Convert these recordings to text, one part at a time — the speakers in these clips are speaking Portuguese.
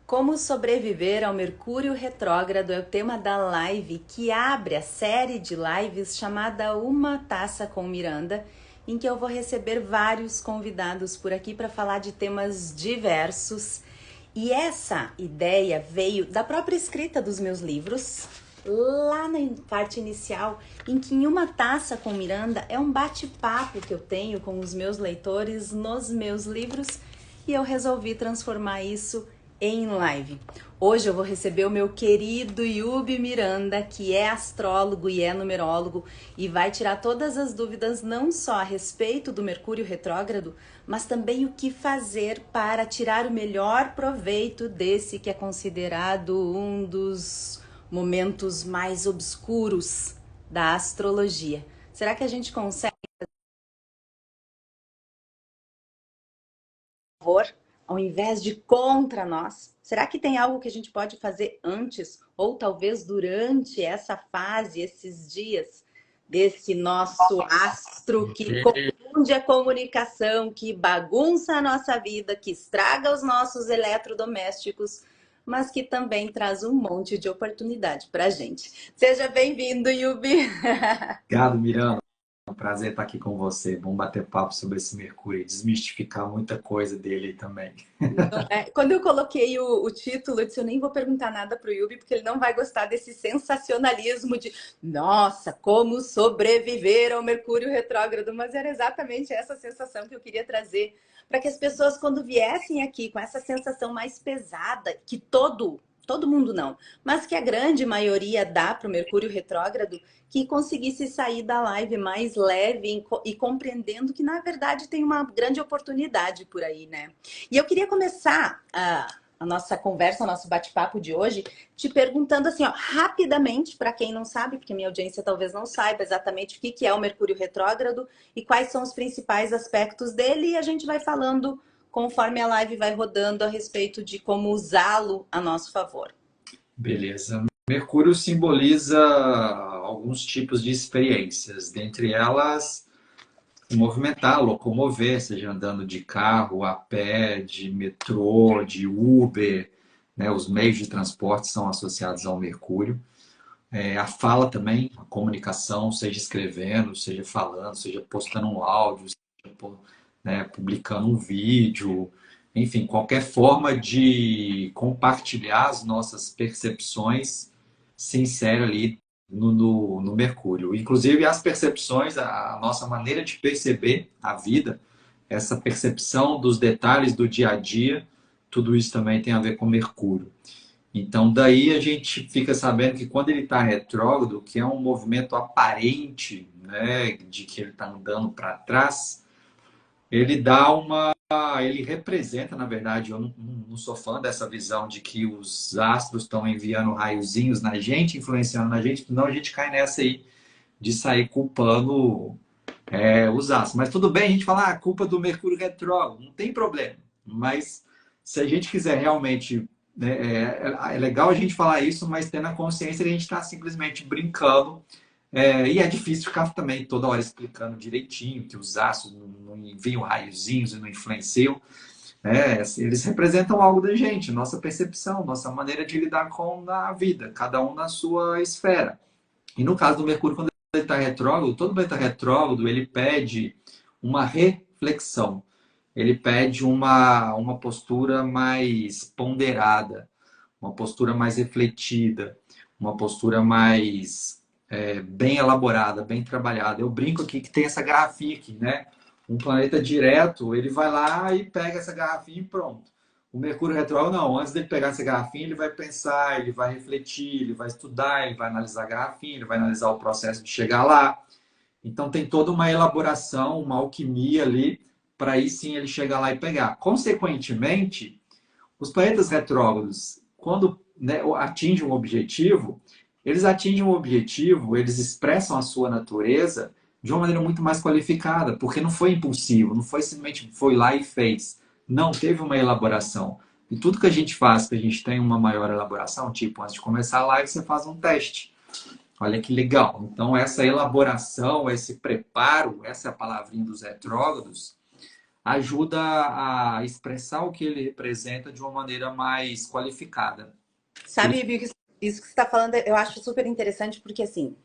Como sobreviver ao Mercúrio retrógrado é o tema da live que abre a série de lives chamada Uma Taça com Miranda, em que eu vou receber vários convidados por aqui para falar de temas diversos. E essa ideia veio da própria escrita dos meus livros, lá na parte inicial, em que em Uma Taça com Miranda é um bate-papo que eu tenho com os meus leitores nos meus livros, e eu resolvi transformar isso em live. Hoje eu vou receber o meu querido Yubi Miranda, que é astrólogo e é numerólogo, e vai tirar todas as dúvidas não só a respeito do Mercúrio retrógrado, mas também o que fazer para tirar o melhor proveito desse que é considerado um dos momentos mais obscuros da astrologia. Será que a gente consegue, por favor, ao invés de contra nós? Será que tem algo que a gente pode fazer antes ou talvez durante essa fase, esses dias desse nosso astro que confunde a comunicação, que bagunça a nossa vida, que estraga os nossos eletrodomésticos, mas que também traz um monte de oportunidade para a gente? Seja bem-vindo, Yubi! Obrigado, Miranda. É um prazer estar aqui com você. Vamos bater papo sobre esse Mercúrio e desmistificar muita coisa dele também. Quando eu coloquei o título, eu disse, eu nem vou perguntar nada pro Yubi, porque ele não vai gostar desse sensacionalismo de nossa, como sobreviver ao Mercúrio retrógrado, mas era exatamente essa sensação que eu queria trazer, para que as pessoas, quando viessem aqui com essa sensação mais pesada, que todo mundo não, mas que a grande maioria dá para o Mercúrio retrógrado, que conseguisse sair da live mais leve e compreendendo que, na verdade, tem uma grande oportunidade por aí, né? E eu queria começar a nossa conversa, o nosso bate-papo de hoje, te perguntando assim, ó, rapidamente, para quem não sabe, porque minha audiência talvez não saiba exatamente o que é o Mercúrio retrógrado e quais são os principais aspectos dele, e a gente vai falando conforme a live vai rodando a respeito de como usá-lo a nosso favor. Beleza. Mercúrio simboliza alguns tipos de experiências, dentre elas movimentar, locomover, seja andando de carro, a pé, de metrô, de Uber, né? Os meios de transporte são associados ao Mercúrio. A fala também, a comunicação, seja escrevendo, seja falando, seja postando um áudio, seja, né, publicando um vídeo, enfim, qualquer forma de compartilhar as nossas percepções se insere ali no Mercúrio. Inclusive as percepções, a nossa maneira de perceber a vida, essa percepção dos detalhes do dia a dia, tudo isso também tem a ver com Mercúrio. Então, daí a gente fica sabendo que quando ele está retrógrado, que é um movimento aparente, né, de que ele está andando para trás, ele dá uma. Ele representa, na verdade, eu não sou fã dessa visão de que os astros estão enviando raiozinhos na gente, influenciando na gente, senão a gente cai nessa aí de sair culpando os astros. Mas tudo bem a gente falar a culpa do Mercúrio retrógrado, não tem problema. Mas se a gente quiser realmente, né, é legal a gente falar isso, mas tendo a consciência que a gente está simplesmente brincando. E é difícil ficar também toda hora explicando direitinho que os astros não enviam raiozinhos e não influenciam. Eles representam algo da gente, nossa percepção, nossa maneira de lidar com a vida, cada um na sua esfera. E no caso do Mercúrio, quando ele está retrógrado, todo planeta retrógrado, ele pede uma reflexão. Ele pede uma postura mais ponderada, uma postura mais refletida, uma postura mais bem elaborada, bem trabalhada. Eu brinco aqui que tem essa garrafinha aqui, né? Um planeta direto, ele vai lá e pega essa garrafinha e pronto. O Mercúrio retrógrado, não. Antes dele pegar essa garrafinha, ele vai pensar, ele vai refletir, ele vai estudar, ele vai analisar a garrafinha, ele vai analisar o processo de chegar lá. Então, tem toda uma elaboração, uma alquimia ali, para aí sim ele chegar lá e pegar. Consequentemente, os planetas retrógrados, quando, né, atingem um objetivo, eles expressam a sua natureza de uma maneira muito mais qualificada, porque não foi impulsivo, não foi simplesmente foi lá e fez. Não, teve uma elaboração. E tudo que a gente faz, que a gente tem uma maior elaboração, tipo, antes de começar a live, você faz um teste. Olha que legal. Então, essa elaboração, esse preparo, essa é a palavrinha dos retrógrados, ajuda a expressar o que ele representa de uma maneira mais qualificada. Por Sabe, isso, Bico, isso que você está falando, eu acho super interessante, porque assim,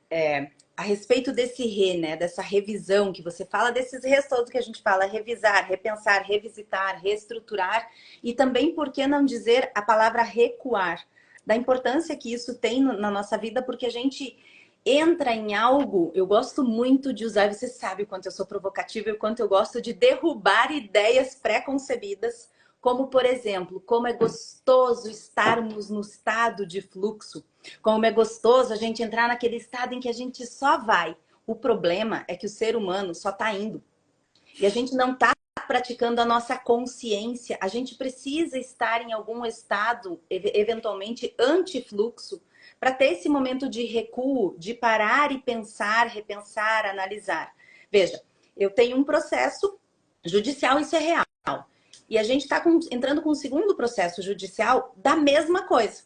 a respeito desse né, dessa revisão que você fala, desses res todos que a gente fala, revisar, repensar, revisitar, reestruturar, e também, por que não dizer a palavra recuar, da importância que isso tem na nossa vida, porque a gente entra em algo, eu gosto muito de usar, você sabe o quanto eu sou provocativa e o quanto eu gosto de derrubar ideias pré-concebidas, como, por exemplo, como é gostoso estarmos no estado de fluxo, como é gostoso a gente entrar naquele estado em que a gente só vai. O problema é que o ser humano só está indo. E a gente não está praticando a nossa consciência. A gente precisa estar em algum estado, eventualmente, anti-fluxo, para ter esse momento de recuo, de parar e pensar, repensar, analisar. Veja, eu tenho um processo judicial, isso é real. E a gente está entrando com um segundo processo judicial da mesma coisa.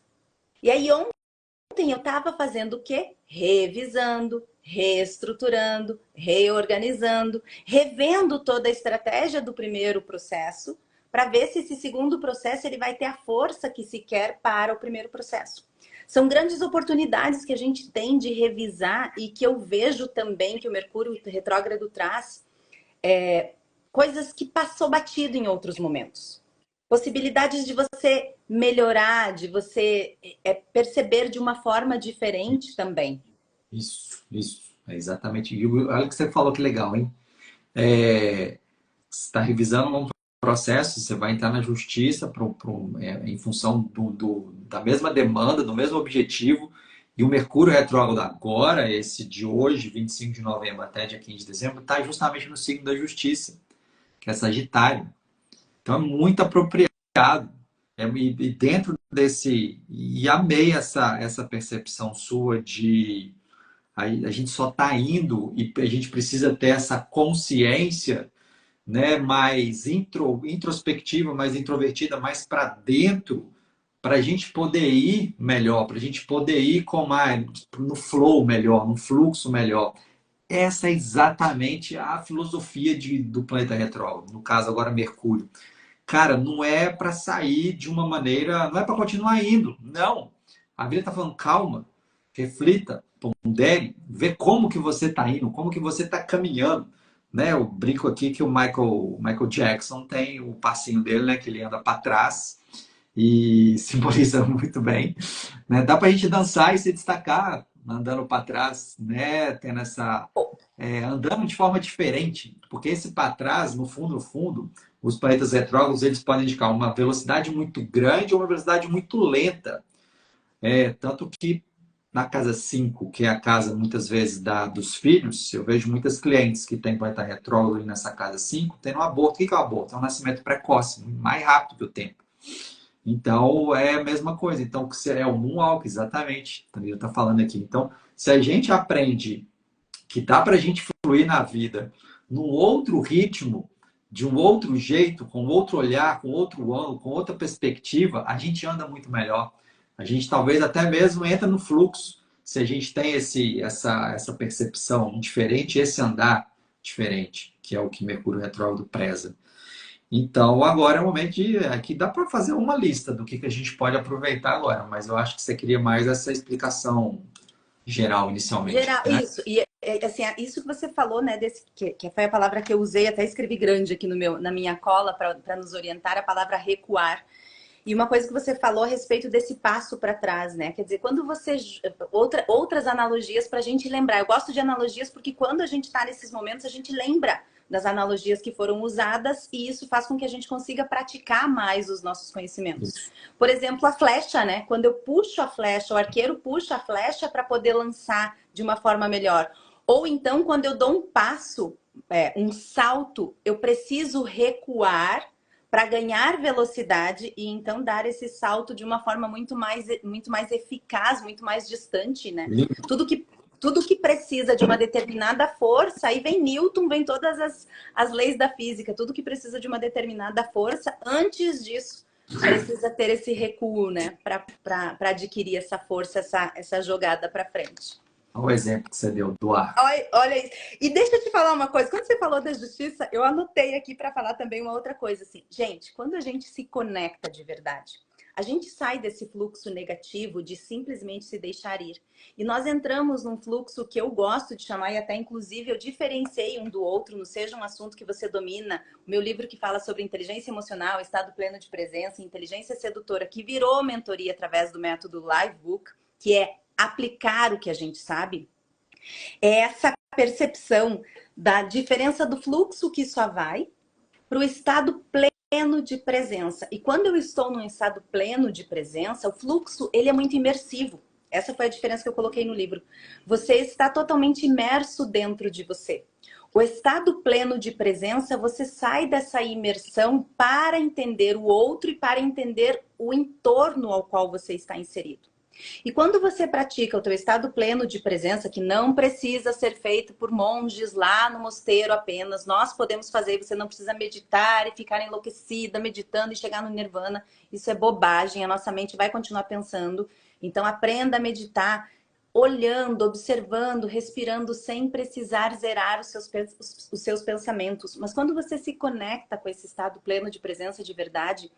E aí ontem eu estava fazendo o quê? Revisando, reestruturando, reorganizando, revendo toda a estratégia do primeiro processo para ver se esse segundo processo ele vai ter a força que se quer para o primeiro processo. São grandes oportunidades que a gente tem de revisar e que eu vejo também que o Mercúrio retrógrado traz coisas que passou batido em outros momentos. Possibilidades de você melhorar, de você perceber de uma forma diferente também. isso. É exatamente. E olha o que você falou, que legal, hein? Você está revisando um processo, você vai entrar na justiça em função da mesma demanda, do mesmo objetivo, e o Mercúrio retrógrado agora, esse de hoje, 25 de novembro até dia 15 de dezembro, está justamente no signo da justiça, que é Sagitário. Então é muito apropriado. E dentro desse. E amei essa percepção sua de a gente só está indo e a gente precisa ter essa consciência, né, mais introspectiva, mais introvertida, mais para dentro, para a gente poder ir melhor, para a gente poder ir no flow melhor, no fluxo melhor. Essa é exatamente a filosofia do planeta retrógrado, no caso agora Mercúrio. Cara, não é para sair de uma maneira, não é para continuar indo, não. A vida está falando, calma, reflita, pondere, vê como que você está indo, como que você está caminhando. Né? Eu brinco aqui que o Michael Jackson tem o passinho dele, né? Que ele anda para trás e simboliza muito bem. Né? Dá para a gente dançar e se destacar andando para trás, né? Tendo andando de forma diferente, porque esse para trás, no fundo, os planetas retrógrados eles podem indicar uma velocidade muito grande ou uma velocidade muito lenta. Tanto que na casa 5, que é a casa muitas vezes dos filhos, eu vejo muitas clientes que têm planeta retrógrado nessa casa 5, tendo um aborto. O que é o aborto? É um nascimento precoce, mais rápido que o tempo. Então, é a mesma coisa. Então, que é o Moonwalk, exatamente. Também está falando aqui. Então, se a gente aprende que dá para a gente fluir na vida num outro ritmo, de um outro jeito, com outro olhar, com outro ângulo, com outra perspectiva, a gente anda muito melhor. A gente talvez até mesmo entra no fluxo, se a gente tem essa percepção diferente, esse andar diferente, que é o que Mercúrio retrógrado preza. Então, agora é o momento de. Aqui dá para fazer uma lista do que a gente pode aproveitar agora, mas eu acho que você queria mais essa explicação geral inicialmente, Geral, né? isso. E assim, isso que você falou, né, que foi a palavra que eu usei, até escrevi grande aqui na minha cola para nos orientar, a palavra recuar. E uma coisa que você falou a respeito desse passo para trás, né? Quer dizer, quando você. Outras analogias para a gente lembrar. Eu gosto de analogias porque quando a gente está nesses momentos, a gente lembra das analogias que foram usadas e isso faz com que a gente consiga praticar mais os nossos conhecimentos. Isso. Por exemplo, a flecha, né? Quando eu puxo a flecha, o arqueiro puxa a flecha para poder lançar de uma forma melhor. Ou então, quando eu dou um passo, um salto, eu preciso recuar para ganhar velocidade e então dar esse salto de uma forma muito mais eficaz, muito mais distante, né? Tudo que precisa de uma determinada força, aí vem Newton, vem todas as leis da física, tudo que precisa de uma determinada força, antes disso, precisa ter esse recuo, né? Para adquirir essa força, essa jogada para frente. Olha o exemplo que você deu do ar. Olha isso. E deixa eu te falar uma coisa. Quando você falou da justiça, eu anotei aqui para falar também uma outra coisa. Assim, gente, quando a gente se conecta de verdade, a gente sai desse fluxo negativo de simplesmente se deixar ir. E nós entramos num fluxo que eu gosto de chamar, e até inclusive eu diferenciei um do outro, não seja um assunto que você domina. O meu livro que fala sobre inteligência emocional, estado pleno de presença, inteligência sedutora, que virou mentoria através do método Livebook, que é aplicar o que a gente sabe. É essa percepção da diferença do fluxo que só vai para o estado pleno de presença. E quando eu estou num estado pleno de presença, o fluxo ele é muito imersivo. Essa foi a diferença que eu coloquei no livro. Você está totalmente imerso dentro de você. O estado pleno de presença, você sai dessa imersão para entender o outro e para entender o entorno ao qual você está inserido. E quando você pratica o teu estado pleno de presença, que não precisa ser feito por monges lá no mosteiro apenas, nós podemos fazer, você não precisa meditar e ficar enlouquecida, meditando e chegar no nirvana, isso é bobagem, a nossa mente vai continuar pensando. Então aprenda a meditar olhando, observando, respirando, sem precisar zerar os seus pensamentos. Mas quando você se conecta com esse estado pleno de presença de verdade,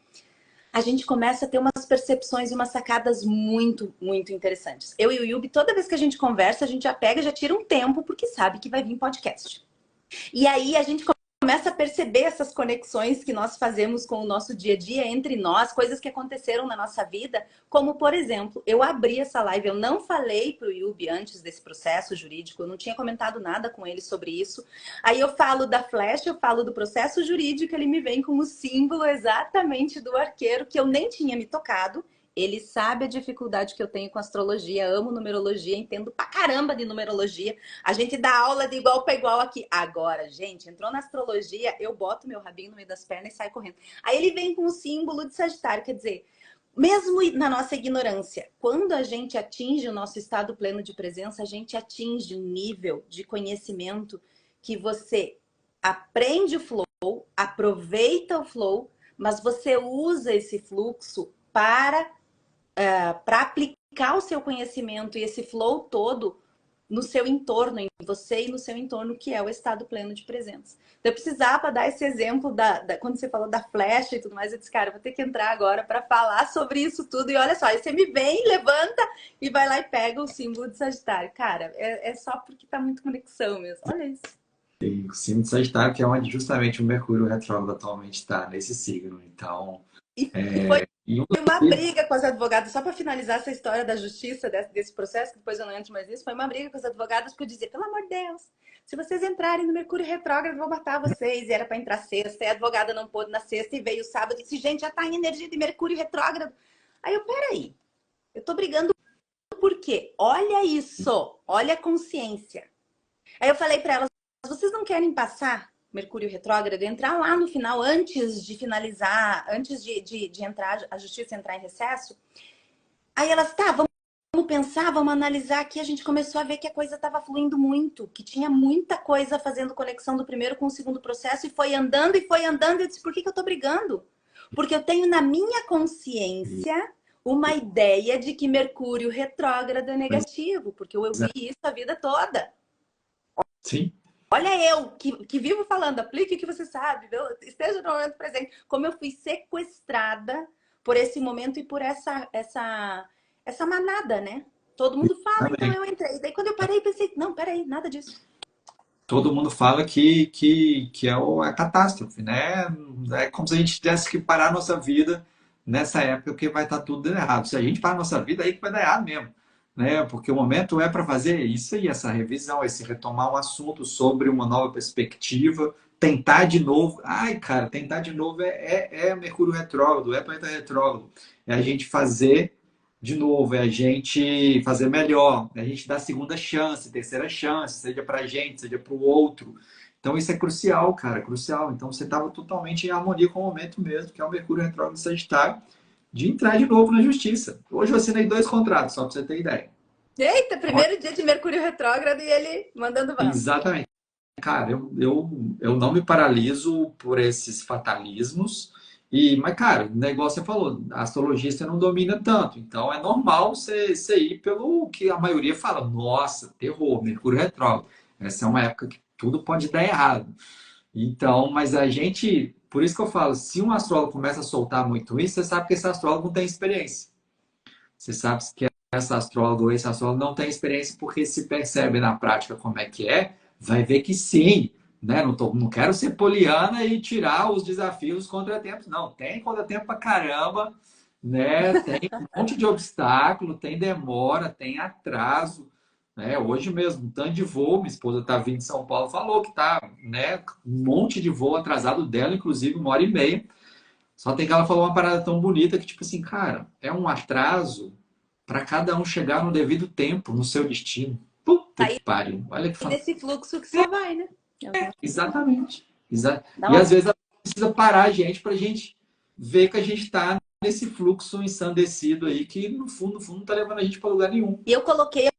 a gente começa a ter umas percepções e umas sacadas muito, muito interessantes. Eu e o Yubi, toda vez que a gente conversa, a gente já pega, já tira um tempo, porque sabe que vai vir podcast. E aí a gente começa a perceber essas conexões que nós fazemos com o nosso dia a dia entre nós, coisas que aconteceram na nossa vida, como, por exemplo, eu abri essa live, eu não falei para o Yubi antes desse processo jurídico, eu não tinha comentado nada com ele sobre isso. Aí eu falo da flecha, eu falo do processo jurídico, ele me vem com o símbolo exatamente do arqueiro, que eu nem tinha me tocado. Ele sabe a dificuldade que eu tenho com astrologia, amo numerologia, entendo pra caramba de numerologia. A gente dá aula de igual para igual aqui. Agora, gente, entrou na astrologia, eu boto meu rabinho no meio das pernas e saio correndo. Aí ele vem com o símbolo de Sagitário, quer dizer, mesmo na nossa ignorância, quando a gente atinge o nosso estado pleno de presença, a gente atinge um nível de conhecimento que você aprende o flow, aproveita o flow, mas você usa esse fluxo para aplicar o seu conhecimento e esse flow todo no seu entorno, em você e no seu entorno, que é o estado pleno de presença. Então, eu precisava dar esse exemplo quando você falou da flecha e tudo mais, eu disse, cara, eu vou ter que entrar agora para falar sobre isso tudo. E olha só, aí você me vem, levanta e vai lá e pega o símbolo de Sagitário. Cara, é só porque tá muito conexão mesmo. Olha isso. E o signo de Sagitário, que é onde justamente o Mercúrio retrógrado atualmente está, nesse signo. Então, E foi e um uma briga com as advogadas, só para finalizar essa história da justiça, desse processo, que depois eu não entro mais nisso, foi uma briga com as advogadas, porque eu dizia, pelo amor de Deus, se vocês entrarem no Mercúrio retrógrado, eu vou matar vocês. E era para entrar sexta, e a advogada não pôde na sexta, e veio sábado, e disse, gente, já tá em energia de Mercúrio retrógrado. Aí eu, peraí, eu tô brigando por quê? Olha isso, olha a consciência. Aí eu falei para elas, vocês não querem passar Mercúrio retrógrado, entrar lá no final, antes de finalizar, antes de entrar, a justiça entrar em recesso? Aí elas, tá, vamos pensar, vamos analisar aqui. A gente começou a ver que a coisa estava fluindo muito, que tinha muita coisa fazendo conexão do primeiro com o segundo processo, e foi andando, e foi andando. E eu disse, por que eu tô brigando? Porque eu tenho na minha consciência uma ideia de que Mercúrio retrógrado é negativo, porque eu vi isso a vida toda. sim, Olha eu, que vivo falando, aplique o que você sabe, esteja no momento presente. Como eu fui sequestrada por esse momento e por essa manada, né? Todo mundo fala, então também. eu entrei. Daí quando eu parei, pensei, não, peraí, nada disso. Todo mundo fala que é a catástrofe, né? É como se a gente tivesse que parar a nossa vida nessa época que vai estar tudo dando errado. Se a gente parar a nossa vida, aí que vai dar errado mesmo, né? Porque o momento é para fazer isso aí, essa revisão, esse retomar um assunto sobre uma nova perspectiva, tentar de novo. Ai, cara, tentar de novo é Mercúrio retrógrado, é planeta retrógrado. É a gente fazer de novo, é a gente fazer melhor, é a gente dar segunda chance, terceira chance, seja para a gente, seja para o outro. Então isso é crucial, cara, crucial. Então você estava totalmente em harmonia com o momento mesmo, que é o Mercúrio retrógrado de Sagitário, de entrar de novo na justiça. Hoje eu assinei 2 contratos, só para você ter ideia. Eita, primeiro dia de Mercúrio retrógrado e ele mandando vamos. Exatamente. Cara, eu não me paraliso por esses fatalismos Mas, cara, o negócio você falou, a astrologia você não domina tanto. Então é normal você ir pelo que a maioria fala. Nossa, terror, Mercúrio retrógrado. Essa é uma época que tudo pode dar errado. Então, mas a gente, por isso que eu falo, se um astrólogo começa a soltar muito isso, você sabe que esse astrólogo não tem experiência. Você sabe que essa astróloga ou esse astrólogo não tem experiência porque se percebe na prática como é que é, vai ver que sim, né? Não quero ser poliana e tirar os desafios, os contratempos. Não, tem contratempo pra caramba, né? Tem um monte de obstáculo, tem demora, tem atraso. Né? Hoje mesmo, um tanto de voo, minha esposa está vindo de São Paulo, falou que tá, né, um monte de voo atrasado dela, inclusive 1h30. Só tem que ela falou uma parada tão bonita que, tipo assim, cara, é um atraso para cada um chegar no devido tempo, no seu destino. Puta que Aí pariu. Olha que nesse fluxo que você vai, né? Exatamente. Dá E uma... às vezes ela precisa parar a gente para a gente ver que a gente está nesse fluxo ensandecido aí que no fundo, não está levando a gente para lugar nenhum. E eu coloquei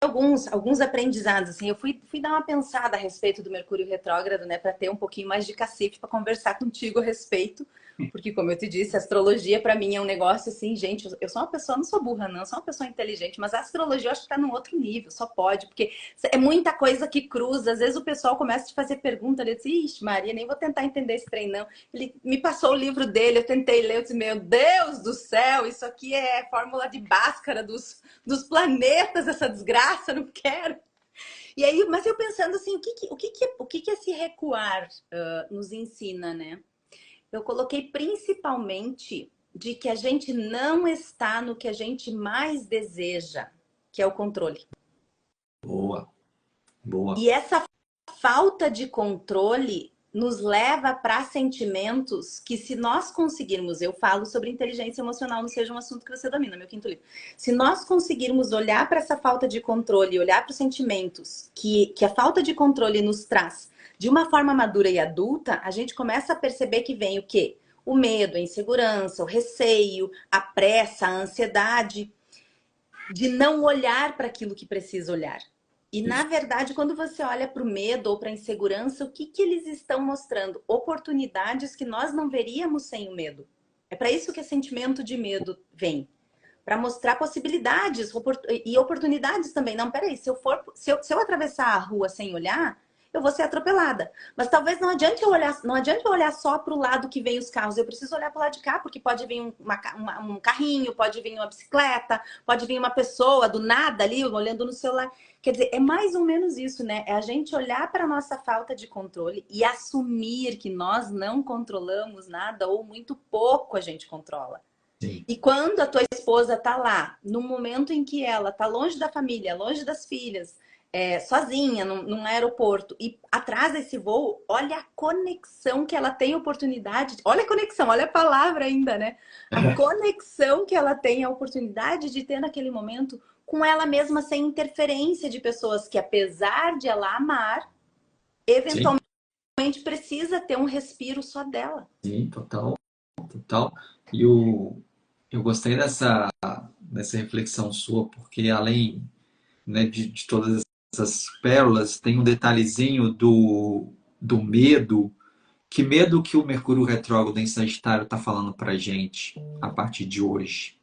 alguns aprendizados, assim, eu fui dar uma pensada a respeito do Mercúrio retrógrado, né, para ter um pouquinho mais de cacife para conversar contigo a respeito, porque como eu te disse, a astrologia para mim é um negócio assim, gente, eu sou uma pessoa, não sou burra não, sou uma pessoa inteligente, mas a astrologia eu acho que tá num outro nível, só pode, porque é muita coisa que cruza, às vezes o pessoal começa a te fazer pergunta, ele diz, ixi Maria, nem vou tentar entender esse trem não, ele me passou o livro dele, eu tentei ler, eu disse, meu Deus do céu, isso aqui é fórmula de Bhaskara dos planetas, essa desgraça, não quero. E aí, mas eu pensando assim, o que esse recuar nos ensina, né? Eu coloquei principalmente de que a gente não está no que a gente mais deseja, que é o controle. Boa, boa. E essa falta de controle nos leva para sentimentos que, se nós conseguirmos, eu falo sobre inteligência emocional, não seja um assunto que você domina, meu quinto livro. Se nós conseguirmos olhar para essa falta de controle, olhar para os sentimentos que a falta de controle nos traz de uma forma madura e adulta, a gente começa a perceber que vem o quê? O medo, a insegurança, o receio, a pressa, a ansiedade de não olhar para aquilo que precisa olhar. E, na verdade, quando você olha para o medo ou para a insegurança, o que eles estão mostrando? Oportunidades que nós não veríamos sem o medo. É para isso que o sentimento de medo vem. Para mostrar possibilidades e oportunidades também. Não, peraí, se eu atravessar a rua sem olhar, eu vou ser atropelada. Mas talvez não adianta eu olhar só para o lado que vem os carros. Eu preciso olhar para o lado de cá, porque pode vir um carrinho, pode vir uma bicicleta, pode vir uma pessoa do nada ali, olhando no celular. Quer dizer, é mais ou menos isso, né? É a gente olhar para a nossa falta de controle e assumir que nós não controlamos nada ou muito pouco a gente controla. Sim. E quando a tua esposa tá lá, no momento em que ela tá longe da família, longe das filhas, sozinha, num aeroporto, e atrasa esse voo, olha a conexão que ela tem oportunidade. Olha a conexão, olha a palavra ainda, né? A conexão que ela tem, a oportunidade de ter naquele momento com ela mesma, sem interferência de pessoas que, apesar de ela amar, Sim, eventualmente precisa ter um respiro só dela. sim, total, total. E eu gostei dessa reflexão sua, porque além, né, de todas essas pérolas, tem um detalhezinho do medo. Que medo que o Mercúrio retrógrado em Sagitário está falando para gente a partir de hoje?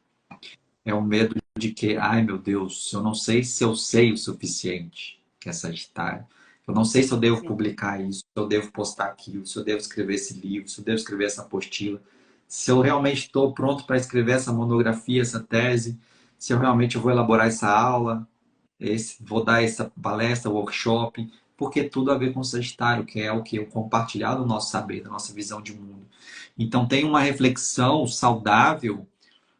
É o medo de que, ai meu Deus, eu não sei se eu sei o suficiente, que é Sagitário. Eu não sei se eu devo Sim. publicar isso, se eu devo postar aquilo, se eu devo escrever esse livro, se eu devo escrever essa apostila, se eu realmente estou pronto para escrever essa monografia, essa tese, se eu realmente vou elaborar essa aula, vou dar essa palestra, workshop, porque tudo a ver com o Sagitário, que é o que? O compartilhar do nosso saber, da nossa visão de mundo. Então tem uma reflexão saudável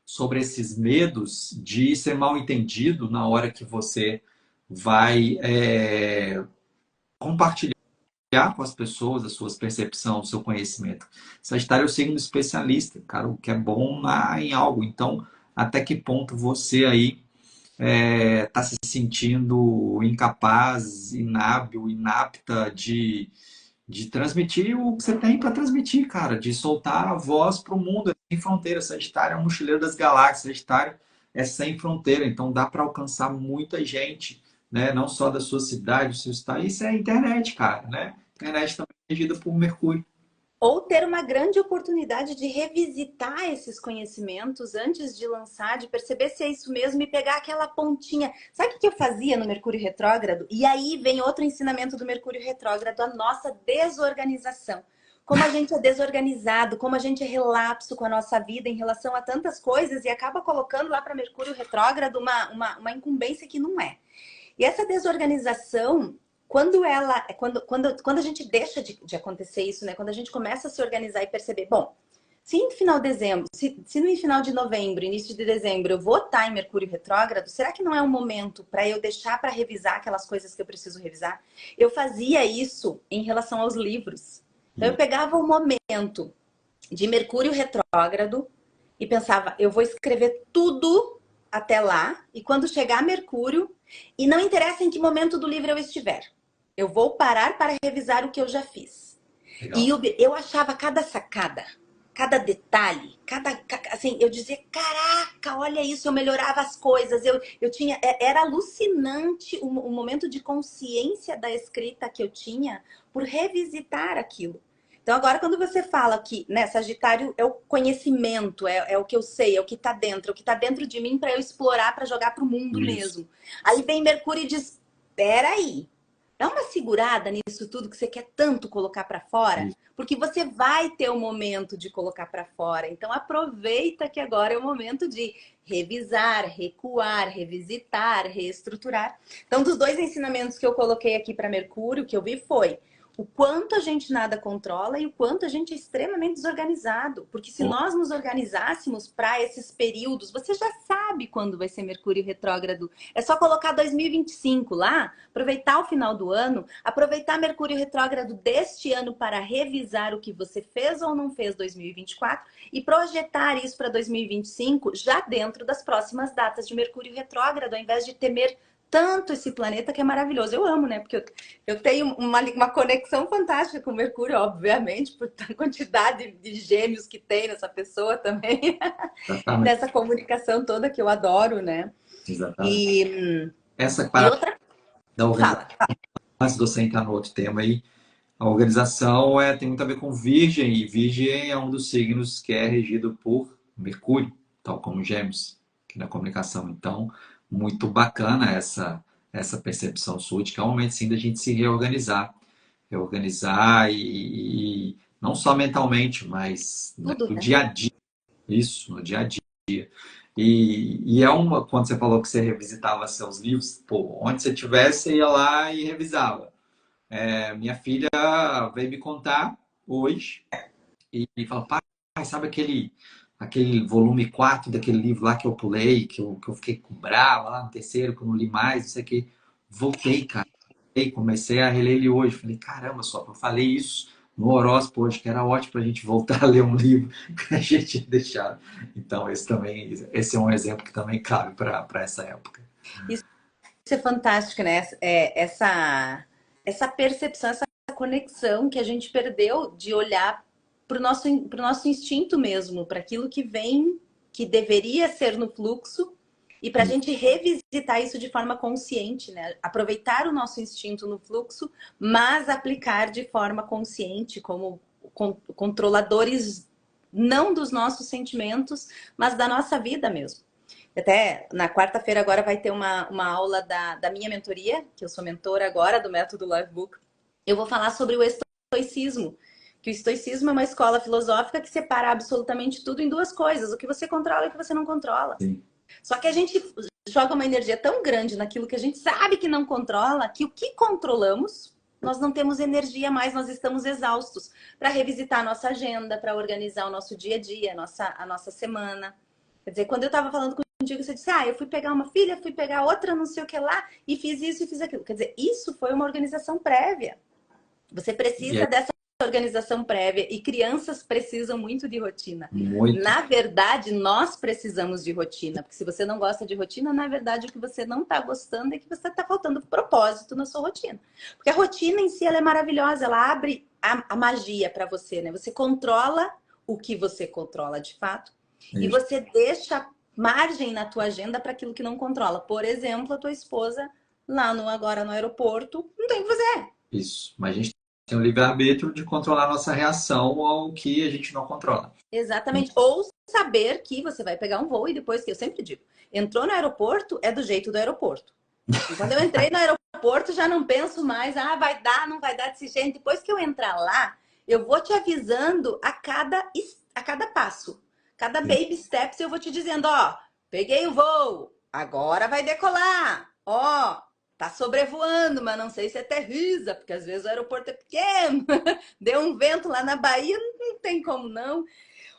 sobre esses medos de ser mal entendido na hora que você vai compartilhar com as pessoas as suas percepções, o seu conhecimento. Sagitário é o signo especialista, cara, o que é bom em algo. Então, até que ponto você aí está se sentindo incapaz, inábil, inapta de transmitir o que você tem para transmitir, cara, de soltar a voz para o mundo, sem fronteira. Sagitário é um mochileiro das galáxias, Sagitário é sem fronteira, então dá para alcançar muita gente, né? Não só da sua cidade, do seu estado. Isso é a internet, cara, né? A internet também é regida por Mercúrio. Ou ter uma grande oportunidade de revisitar esses conhecimentos antes de lançar, de perceber se é isso mesmo e pegar aquela pontinha. Sabe o que eu fazia no Mercúrio Retrógrado? E aí vem outro ensinamento do Mercúrio Retrógrado, a nossa desorganização. Como a gente é desorganizado, como a gente é relapso com a nossa vida em relação a tantas coisas e acaba colocando lá para Mercúrio Retrógrado uma incumbência que não é. E essa desorganização, quando a gente deixa de acontecer isso, né? Quando a gente começa a se organizar e perceber, bom, se no final de dezembro, se no final de novembro, início de dezembro, eu vou estar em Mercúrio retrógrado, será que não é um momento para eu deixar para revisar aquelas coisas que eu preciso revisar? Eu fazia isso em relação aos livros. Então eu pegava o momento de Mercúrio retrógrado e pensava, eu vou escrever tudo até lá, e quando chegar Mercúrio, e não interessa em que momento do livro eu estiver, eu vou parar para revisar o que eu já fiz. Legal. E eu achava cada sacada, cada detalhe, assim, eu dizia, caraca, olha isso, eu melhorava as coisas, eu tinha, era alucinante o momento de consciência da escrita que eu tinha por revisitar aquilo. Então, agora, quando você fala que, né, Sagitário é o conhecimento, é o que eu sei, é o que está dentro, é o que está dentro de mim para eu explorar, para jogar para o mundo Isso. mesmo. Aí vem Mercúrio e diz: peraí, dá uma segurada nisso tudo que você quer tanto colocar para fora, Isso. porque você vai ter o momento de colocar para fora. Então, aproveita que agora é o momento de revisar, recuar, revisitar, reestruturar. Então, dos dois ensinamentos que eu coloquei aqui para Mercúrio, que eu vi foi o quanto a gente nada controla e o quanto a gente é extremamente desorganizado. Porque se nós nos organizássemos para esses períodos, você já sabe quando vai ser Mercúrio retrógrado. É só colocar 2025 lá, aproveitar o final do ano, aproveitar Mercúrio retrógrado deste ano para revisar o que você fez ou não fez 2024 e projetar isso para 2025 já dentro das próximas datas de Mercúrio retrógrado, ao invés de temer tanto esse planeta que é maravilhoso. Eu amo, né? Porque eu tenho uma conexão fantástica com Mercúrio, obviamente, por a quantidade de gêmeos que tem nessa pessoa também. Exatamente. Nessa comunicação toda que eu adoro, né? Exatamente. E, Essa e parada outra, da organização, fala. antes de você entrar no outro tema aí, a organização tem muito a ver com Virgem, e Virgem é um dos signos que é regido por Mercúrio, tal como Gêmeos, que na comunicação. Então, muito bacana essa percepção sua de que é um momento sim da gente se reorganizar. Reorganizar e não só mentalmente, mas Tudo, no né? dia a dia. Isso, no dia a dia. E é uma, quando você falou que você revisitava seus livros, pô, onde você estivesse, você ia lá e revisava. Minha filha veio me contar hoje e falou, pai, sabe aquele volume 4 daquele livro lá que eu pulei, que eu fiquei com brava lá no terceiro, que eu não li mais, não sei o que. Voltei, cara. E comecei a reler ele hoje. Falei, caramba, só que eu falei isso no horóscopo hoje, que era ótimo para a gente voltar a ler um livro que a gente tinha deixado. Então, esse é um exemplo que também cabe para essa época. Isso é fantástico, né? Essa percepção, essa conexão que a gente perdeu de olhar pro nosso instinto mesmo, para aquilo que vem, que deveria ser no fluxo, e para a gente revisitar isso de forma consciente, né? Aproveitar o nosso instinto no fluxo, mas aplicar de forma consciente, como controladores não dos nossos sentimentos, mas da nossa vida mesmo. Até na quarta-feira agora vai ter uma aula da minha mentoria, que eu sou mentora agora do método Livebook. Eu vou falar sobre o estoicismo, que o estoicismo é uma escola filosófica que separa absolutamente tudo em duas coisas, o que você controla e o que você não controla. Sim. Só que a gente joga uma energia tão grande naquilo que a gente sabe que não controla, que o que controlamos, nós não temos energia mais, nós estamos exaustos para revisitar a nossa agenda, para organizar o nosso dia a dia, a nossa semana. Quer dizer, quando eu estava falando contigo, você disse, eu fui pegar uma filha, fui pegar outra, não sei o que lá, e fiz isso e fiz aquilo. Quer dizer, isso foi uma organização prévia. Você E precisa é dessa organização prévia e crianças precisam muito de rotina. muito Na verdade, nós precisamos de rotina, porque se você não gosta de rotina, na verdade o que você não está gostando é que você está faltando propósito na sua rotina. Porque a rotina em si ela é maravilhosa, ela abre a magia para você, né? Você controla o que você controla de fato e isso. você deixa margem na tua agenda para aquilo que não controla. Por exemplo, a tua esposa lá agora no aeroporto, não tem o que fazer. Isso. Mas a gente tem o livre-arbítrio de controlar a nossa reação ao que a gente não controla. Exatamente. Ou saber que você vai pegar um voo e depois, que eu sempre digo, entrou no aeroporto, é do jeito do aeroporto. E quando eu entrei no aeroporto, já não penso mais, ah, vai dar, não vai dar desse jeito. Depois que eu entrar lá, eu vou te avisando a cada passo. Cada baby steps eu vou te dizendo, ó, peguei o voo, agora vai decolar. Ó, tá sobrevoando, mas não sei se aterriza, porque às vezes o aeroporto é pequeno. Deu um vento lá na Bahia, não tem como não.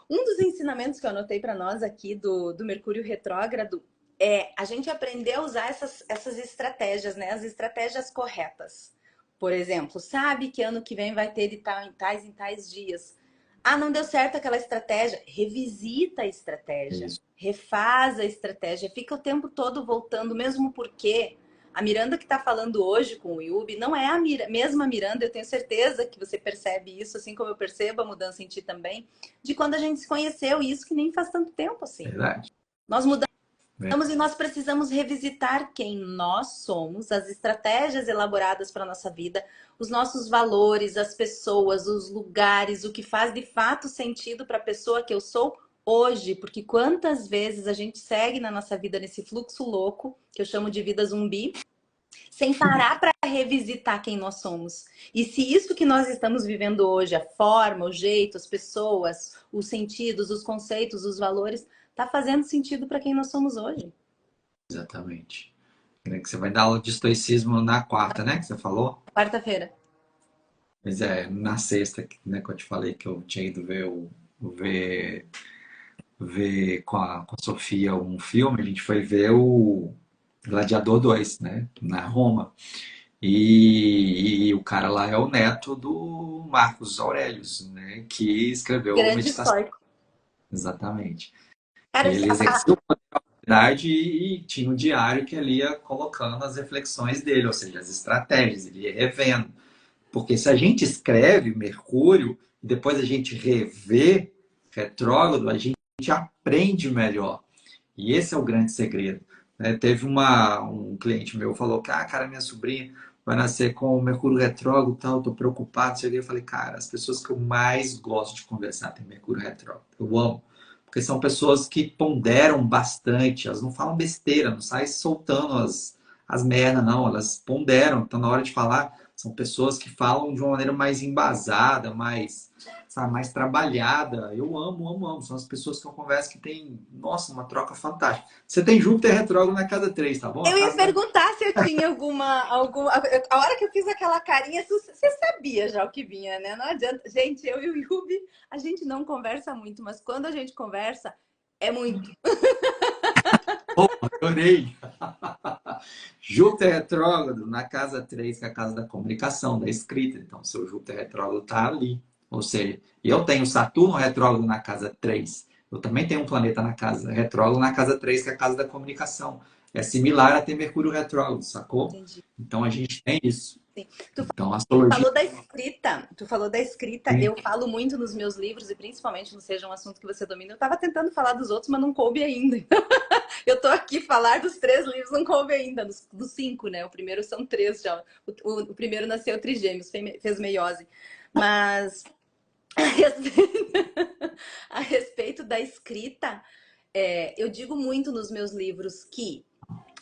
Um dos ensinamentos que eu anotei para nós aqui do Mercúrio retrógrado é a gente aprender a usar essas estratégias, né? As estratégias corretas. Por exemplo, sabe que ano que vem vai ter de tal em tais dias. Ah, não deu certo aquela estratégia. Revisita a estratégia. Isso. Refaz a estratégia. Fica o tempo todo voltando, mesmo porque a Miranda que está falando hoje com o Yubi não é a mesma Miranda, eu tenho certeza que você percebe isso, assim como eu percebo a mudança em ti também, de quando a gente se conheceu, e isso que nem faz tanto tempo assim. Verdade. Nós mudamos e nós precisamos revisitar quem nós somos, as estratégias elaboradas para a nossa vida, os nossos valores, as pessoas, os lugares, o que faz de fato sentido para a pessoa que eu sou hoje, porque quantas vezes a gente segue na nossa vida nesse fluxo louco, que eu chamo de vida zumbi, sem parar para revisitar quem nós somos. E se isso que nós estamos vivendo hoje, a forma, o jeito, as pessoas, os sentidos, os conceitos, os valores, está fazendo sentido para quem nós somos hoje. Exatamente. Que você vai dar aula de estoicismo na quarta, né? Que você falou? Quarta-feira. Pois é, na sexta, né, que eu te falei que eu tinha ido ver com a Sofia um filme, a gente foi ver o Gladiador 2, né? Na Roma. E o cara lá é o neto do Marcos Aurelius, né? Que escreveu Grande Meditação. histórico. Exatamente. Cara, Ele exerceu a atividade e tinha um diário que ele ia colocando as reflexões dele, ou seja, as estratégias, ele ia revendo. Porque se a gente escreve Mercúrio e depois a gente revê retrógrado, a gente aprende melhor. E esse é o grande segredo. Né? Teve um cliente meu que falou que, cara, minha sobrinha vai nascer com o Mercúrio retrógrado e tal, tô preocupado. Cheguei e falei, cara, as pessoas que eu mais gosto de conversar têm Mercúrio retrógrado. Eu amo. Porque são pessoas que ponderam bastante, elas não falam besteira, não saem soltando as merdas, não. Elas ponderam, então na hora de falar, são pessoas que falam de uma maneira mais embasada, mais, sabe, mais trabalhada. Eu amo, amo, amo. São as pessoas que eu converso que tem, nossa, uma troca fantástica. Você tem Júpiter retrógrado na casa 3, tá bom? eu ia perguntar se eu tinha alguma. A hora que eu fiz aquela carinha, você sabia já o que vinha, né? Não adianta. Gente, eu e o Yubi, a gente não conversa muito, mas quando a gente conversa, é muito. Oh, adorei! Júpiter retrógrado na casa 3, que é a casa da comunicação, da escrita. Então, seu Júpiter retrógrado está ali. Ou seja, eu tenho Saturno retrógrado na casa 3. Eu também tenho um planeta na casa retrógrado na casa 3, que é a casa da comunicação. É similar a ter Mercúrio retrógrado, sacou? Entendi. Então, a gente tem isso. Sim. Então, a astrologia... Tu falou da escrita, eu falo muito nos meus livros, e principalmente não seja um assunto que você domina. Eu estava tentando falar dos outros, mas não coube ainda. Eu tô aqui falar dos 3 livros, não coube ainda, dos 5, né? O primeiro são 3 já. O primeiro nasceu trigêmeos, fez meiose. Mas a respeito da escrita, eu digo muito nos meus livros que,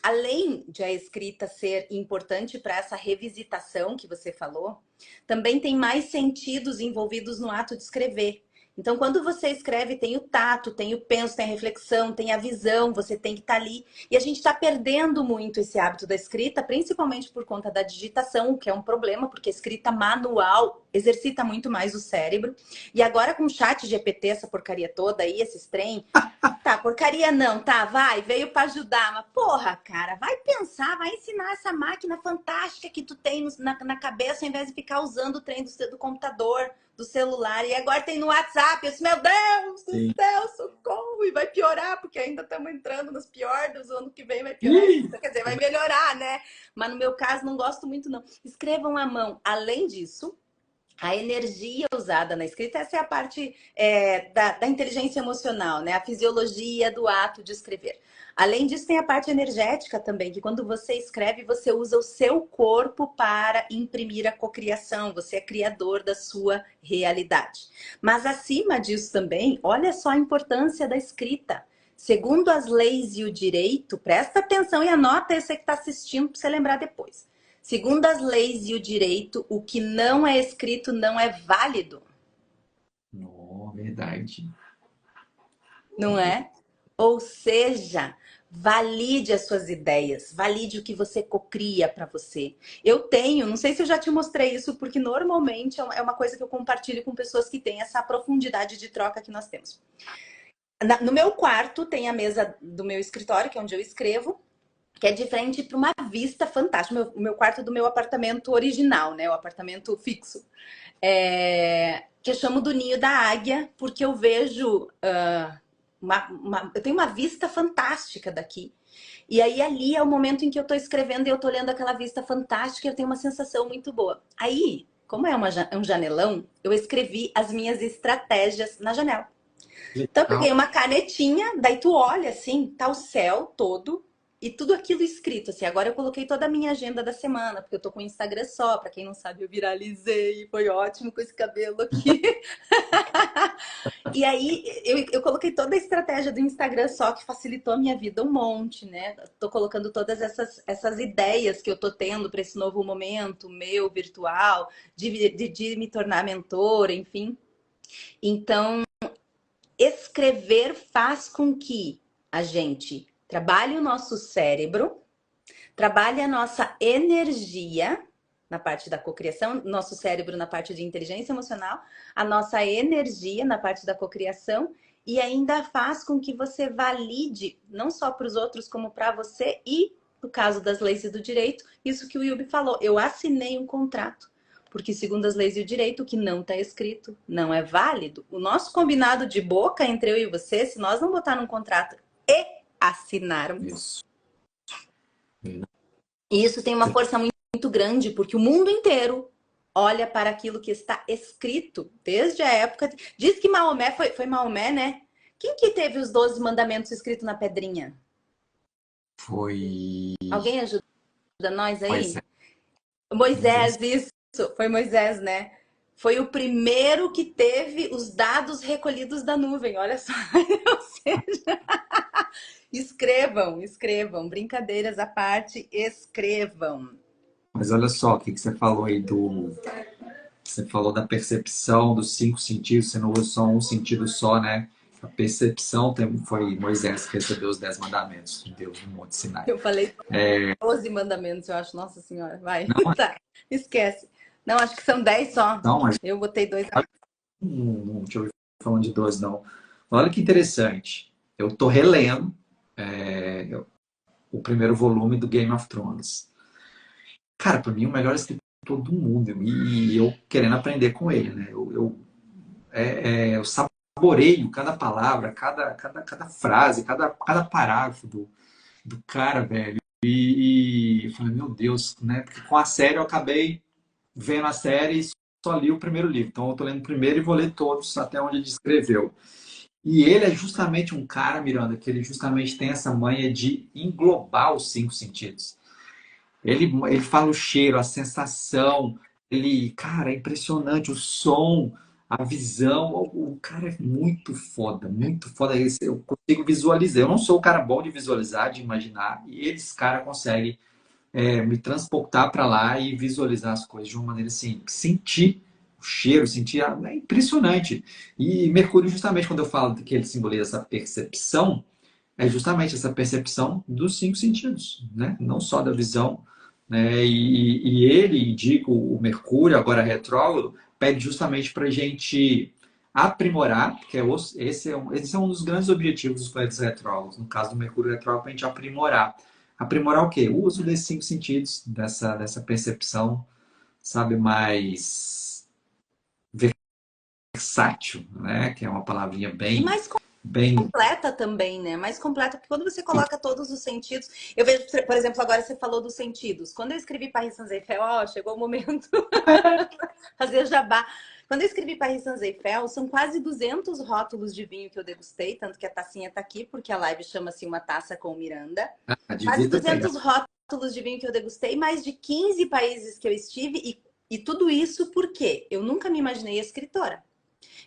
além de a escrita ser importante para essa revisitação que você falou, também tem mais sentidos envolvidos no ato de escrever. Então, quando você escreve, tem o tato, tem o penso, tem a reflexão, tem a visão, você tem que estar ali. E a gente está perdendo muito esse hábito da escrita, principalmente por conta da digitação, o que é um problema, porque a escrita manual exercita muito mais o cérebro. E agora com o chat GPT, essa porcaria toda aí, esses trem, tá, porcaria não, tá, vai, veio para ajudar, mas porra, cara, vai pensar, vai ensinar essa máquina fantástica que tu tem na cabeça, ao invés de ficar usando o trem do computador, do celular, e agora tem no WhatsApp, eu disse, meu Deus do céu, socorro, e vai piorar, porque ainda estamos entrando nos piores, o ano que vem vai piorar, quer dizer, vai melhorar, né? Mas no meu caso, não gosto muito não. Escrevam à mão. Além disso, A energia usada na escrita, essa é a parte da inteligência emocional, né? A fisiologia do ato de escrever. Além disso, tem a parte energética também, que quando você escreve, você usa o seu corpo para imprimir a cocriação, você é criador da sua realidade. Mas acima disso também, olha só a importância da escrita. Segundo as leis e o direito, presta atenção e anota esse que está assistindo para você lembrar depois. Segundo as leis e o direito, o que não é escrito não é válido, Não, verdade. não é? Ou seja, valide as suas ideias, valide o que você cocria para você. Eu tenho, não sei se eu já te mostrei isso, porque normalmente é uma coisa que eu compartilho com pessoas que têm essa profundidade de troca que nós temos. No meu quarto tem a mesa do meu escritório, que é onde eu escrevo, que é de frente para uma vista fantástica. O meu quarto do meu apartamento original, né? O apartamento fixo. Que eu chamo do Ninho da Águia, porque eu vejo... eu tenho uma vista fantástica daqui. E aí ali é o momento em que eu estou escrevendo e eu estou olhando aquela vista fantástica e eu tenho uma sensação muito boa. Aí, como é um janelão, eu escrevi as minhas estratégias na janela. Então eu peguei uma canetinha, daí tu olha assim, tá o céu todo e tudo aquilo escrito assim. Agora eu coloquei toda a minha agenda da semana, porque eu tô com o Instagram só, pra quem não sabe, eu viralizei, foi ótimo com esse cabelo aqui. E aí eu coloquei toda a estratégia do Instagram só, que facilitou a minha vida um monte, né? Tô colocando todas essas ideias que eu tô tendo para esse novo momento meu, virtual, de me tornar mentora, enfim. Então, escrever faz com que a gente trabalhe o nosso cérebro, trabalhe a nossa energia na parte da cocriação, nosso cérebro na parte de inteligência emocional, a nossa energia na parte da cocriação e ainda faz com que você valide não só para os outros como para você e no caso das leis e do direito, isso que o Yubi falou, eu assinei um contrato. Porque, segundo as leis e o direito, o que não está escrito não é válido. O nosso combinado de boca entre eu e você, se nós não botar num contrato e assinarmos, Isso. isso tem uma força muito grande, porque o mundo inteiro olha para aquilo que está escrito desde a época. Diz que Maomé foi Maomé, né? Quem que teve os 12 mandamentos escritos na pedrinha? Foi Alguém ajuda nós aí? Moisés. Moisés, isso. Foi Moisés, né? Foi o primeiro que teve os dados recolhidos da nuvem. Olha só. Ou seja, escrevam. Brincadeiras à parte, escrevam. Mas olha só o que você falou aí Você falou da percepção dos 5 sentidos, você não usa só um sentido só, né? A percepção foi Moisés que recebeu os 10 mandamentos de Deus no Monte Sinai. Eu falei 12 mandamentos, eu acho. Nossa Senhora, vai. Não, Tá, esquece. Não, acho que são 10 só. não, mas Eu botei 2. não te ouvi falando de 12, não. Olha que interessante. Eu tô relendo o primeiro volume do Game of Thrones. Cara, para mim, o melhor escritor do mundo. E eu querendo aprender com ele, né? Eu saboreio cada palavra, cada frase, cada parágrafo do cara, velho. E eu falei, meu Deus, né? Porque com a série eu acabei vendo a série e só li o primeiro livro. Então eu tô lendo o primeiro e vou ler todos até onde ele descreveu. E ele é justamente um cara, Miranda, que ele justamente tem essa manha de englobar os 5 sentidos. Ele fala o cheiro, a sensação, cara, é impressionante, o som, a visão, o cara é muito foda, muito foda. Eu consigo visualizar, eu não sou o cara bom de visualizar, de imaginar, e esse cara consegue me transportar para lá e visualizar as coisas de uma maneira assim, sentir o cheiro, sentir, é impressionante. E Mercúrio, justamente quando eu falo que ele simboliza essa percepção, é justamente essa percepção dos 5 sentidos, né? Não só da visão, né? E ele indica o Mercúrio, agora retrógrado, pede justamente para a gente aprimorar, porque esse é um dos grandes objetivos dos planetas retrógrados. No caso do Mercúrio retrógrado, para a gente aprimorar. Aprimorar o quê? O uso desses 5 sentidos, dessa percepção, sabe, mais versátil, né? Que é uma palavrinha E bem, mais bem. Completa também, né? Mais completa, porque quando você coloca todos os sentidos. Eu vejo, por exemplo, agora você falou dos sentidos. Quando eu escrevi Paris Sans-Eiffel, ó, chegou o momento fazer jabá. Quando eu escrevi Paris Sans-Eiffel, são quase 200 rótulos de vinho que eu degustei, tanto que a tacinha tá aqui, porque a live chama-se Uma Taça com Miranda. Ah, Quase devia ter pegado. 200 rótulos de vinho que eu degustei, mais de 15 países que eu estive, e tudo isso porque eu nunca me imaginei escritora.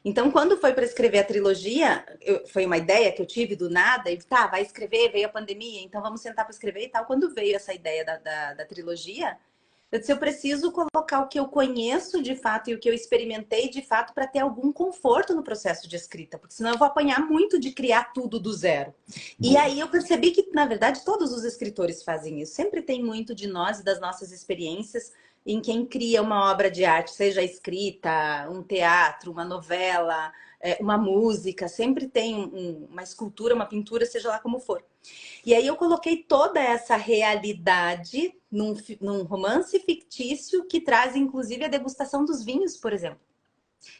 Então, quando foi para escrever a trilogia, foi uma ideia que eu tive do nada, e tá, vai escrever, veio a pandemia, então vamos sentar para escrever e tal. Quando veio essa ideia da trilogia, eu disse, eu preciso colocar o que eu conheço de fato e o que eu experimentei de fato para ter algum conforto no processo de escrita, porque senão eu vou apanhar muito de criar tudo do zero. E Boa. aí eu percebi que, na verdade, todos os escritores fazem isso. Sempre tem muito de nós e das nossas experiências em quem cria uma obra de arte, seja escrita, um teatro, uma novela, uma música, sempre tem uma escultura, uma pintura, seja lá como for. E aí eu coloquei toda essa realidade num romance fictício que traz, inclusive, a degustação dos vinhos, por exemplo.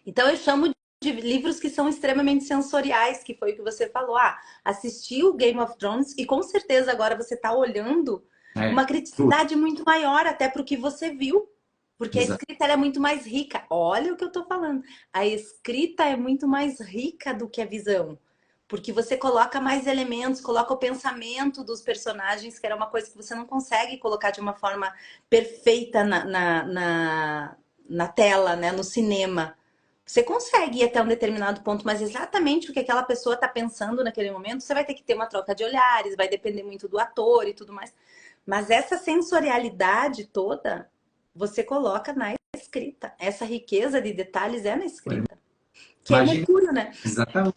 Então eu chamo de livros que são extremamente sensoriais, que foi o que você falou. Ah, assistiu Game of Thrones e com certeza agora você está olhando É, uma tudo. criticidade muito maior até para o que você viu. Porque a Exato. escrita ela é muito mais rica. Olha o que eu estou falando. A escrita é muito mais rica do que a visão. Porque você coloca mais elementos, coloca o pensamento dos personagens, que era uma coisa que você não consegue colocar de uma forma perfeita na tela, né? No cinema. Você consegue ir até um determinado ponto, mas exatamente o que aquela pessoa está pensando naquele momento, você vai ter que ter uma troca de olhares, vai depender muito do ator e tudo mais. Mas essa sensorialidade toda, você coloca na escrita. Essa riqueza de detalhes é na escrita. Que é o Imagina, Mercúrio, né? exatamente.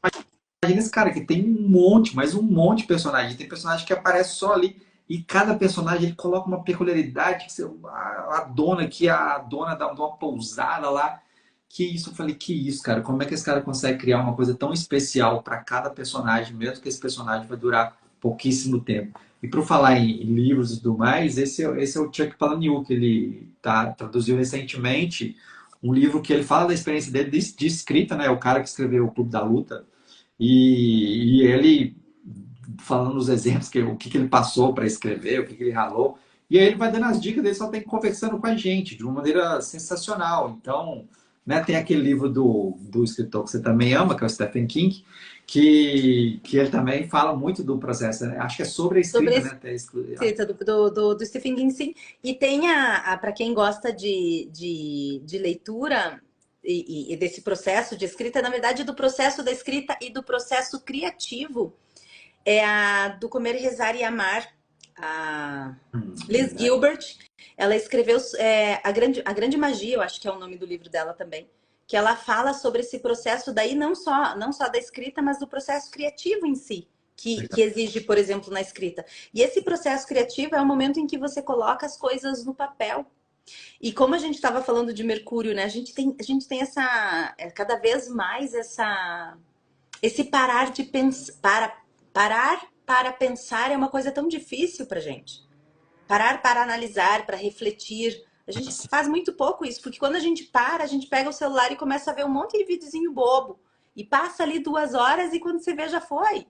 Imagina esse cara que tem um monte, mas um monte de personagem. Tem personagem que aparece só ali. E cada personagem ele coloca uma peculiaridade. Que a dona aqui, a dona de uma pousada lá. Que isso, eu falei, que isso, cara? Como é que esse cara consegue criar uma coisa tão especial para cada personagem, mesmo que esse personagem vai durar pouquíssimo tempo? E por falar em livros e tudo mais, esse é o Chuck Palahniuk, que ele traduziu recentemente um livro que ele fala da experiência dele de escrita, né? O cara que escreveu o Clube da Luta. E ele falando os exemplos, o que ele passou para escrever, o que ele ralou. E aí ele vai dando as dicas dele, só tem conversando com a gente de uma maneira sensacional. Então, né, tem aquele livro do escritor que você também ama, que é o Stephen King, que ele também fala muito do processo. Né? Acho que é sobre a Sobre escrita, a né? Até, escrita do Stephen King, sim. E tem para quem gosta de leitura e desse processo de escrita, na verdade, do processo da escrita e do processo criativo, é a do Comer, Rezar e Amar, a Liz verdade. Gilbert. Ela escreveu a Grande Magia, eu acho que é o nome do livro dela também, que ela fala sobre esse processo daí não só da escrita, mas do processo criativo em si, que exige, por exemplo, na escrita. E esse processo criativo é o momento em que você coloca as coisas no papel. E como a gente estava falando de Mercúrio, né? A gente tem cada vez mais esse parar de pensar, parar para pensar é uma coisa tão difícil pra gente. Parar para analisar, para refletir. A gente faz muito pouco isso, porque quando a gente para, a gente pega o celular e começa a ver um monte de videozinho bobo. E passa ali 2 horas e quando você vê, já foi.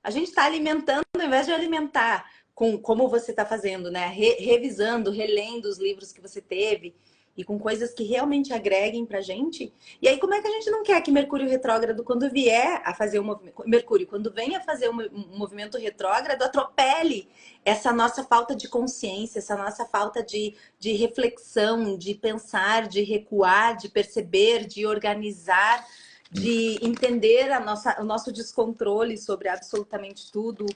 A gente está alimentando, ao invés de alimentar com como você está fazendo, né? Revisando, relendo os livros que você teve e com coisas que realmente agreguem pra gente. E aí, como é que a gente não quer que Mercúrio retrógrado, quando vier a fazer um movimento, Mercúrio, quando vem a fazer um movimento retrógrado, atropele essa nossa falta de consciência, essa nossa falta de reflexão, de pensar, de recuar, de perceber, de organizar, de entender o nosso descontrole sobre absolutamente tudo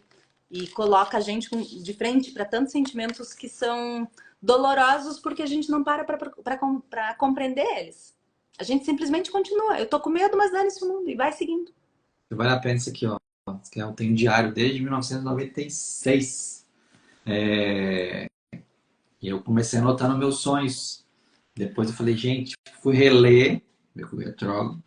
e coloca a gente de frente para tantos sentimentos que são dolorosos porque a gente não para compreender eles. A gente simplesmente continua. Eu tô com medo, mas dane-se o mundo e vai seguindo. Vale a pena isso aqui, ó. Eu tenho um diário desde 1996. E eu comecei anotando meus sonhos. Depois eu falei, gente, fui reler Mercúrio Retrógrado.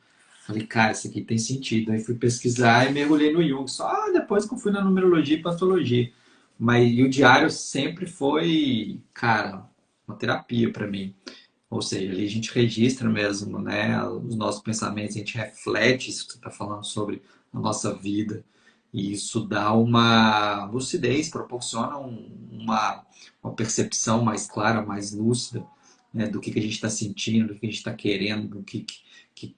Falei, cara, isso aqui tem sentido. Aí fui pesquisar e mergulhei no Jung. Só depois que eu fui na numerologia e pastologia. Mas e o diário sempre foi, cara, uma terapia para mim. Ou seja, ali a gente registra mesmo, né, os nossos pensamentos, a gente reflete isso que você está falando sobre na nossa vida. E isso dá uma lucidez, proporciona uma percepção mais clara, mais lúcida, né, do que a gente está sentindo, do que a gente está querendo, do que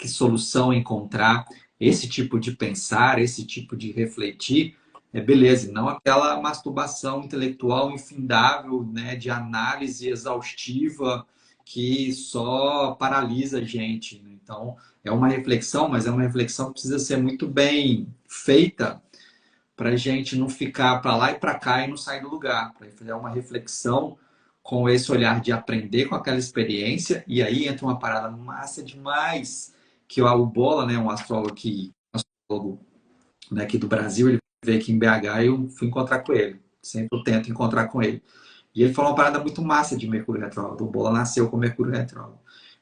solução encontrar. Esse tipo de pensar, esse tipo de refletir, é beleza, e não aquela masturbação intelectual infindável, né, de análise exaustiva que só paralisa a gente, né? Então, é uma reflexão, mas é uma reflexão que precisa ser muito bem feita para a gente não ficar para lá e para cá e não sair do lugar, para fazer uma reflexão com esse olhar de aprender com aquela experiência, e aí entra uma parada massa demais, que o Bola, né, um astrólogo, né, aqui do Brasil, ele veio aqui em BH e eu fui encontrar com ele, sempre eu tento encontrar com ele. E ele falou uma parada muito massa de Mercúrio retrógrado. O Bola nasceu com Mercúrio retrógrado.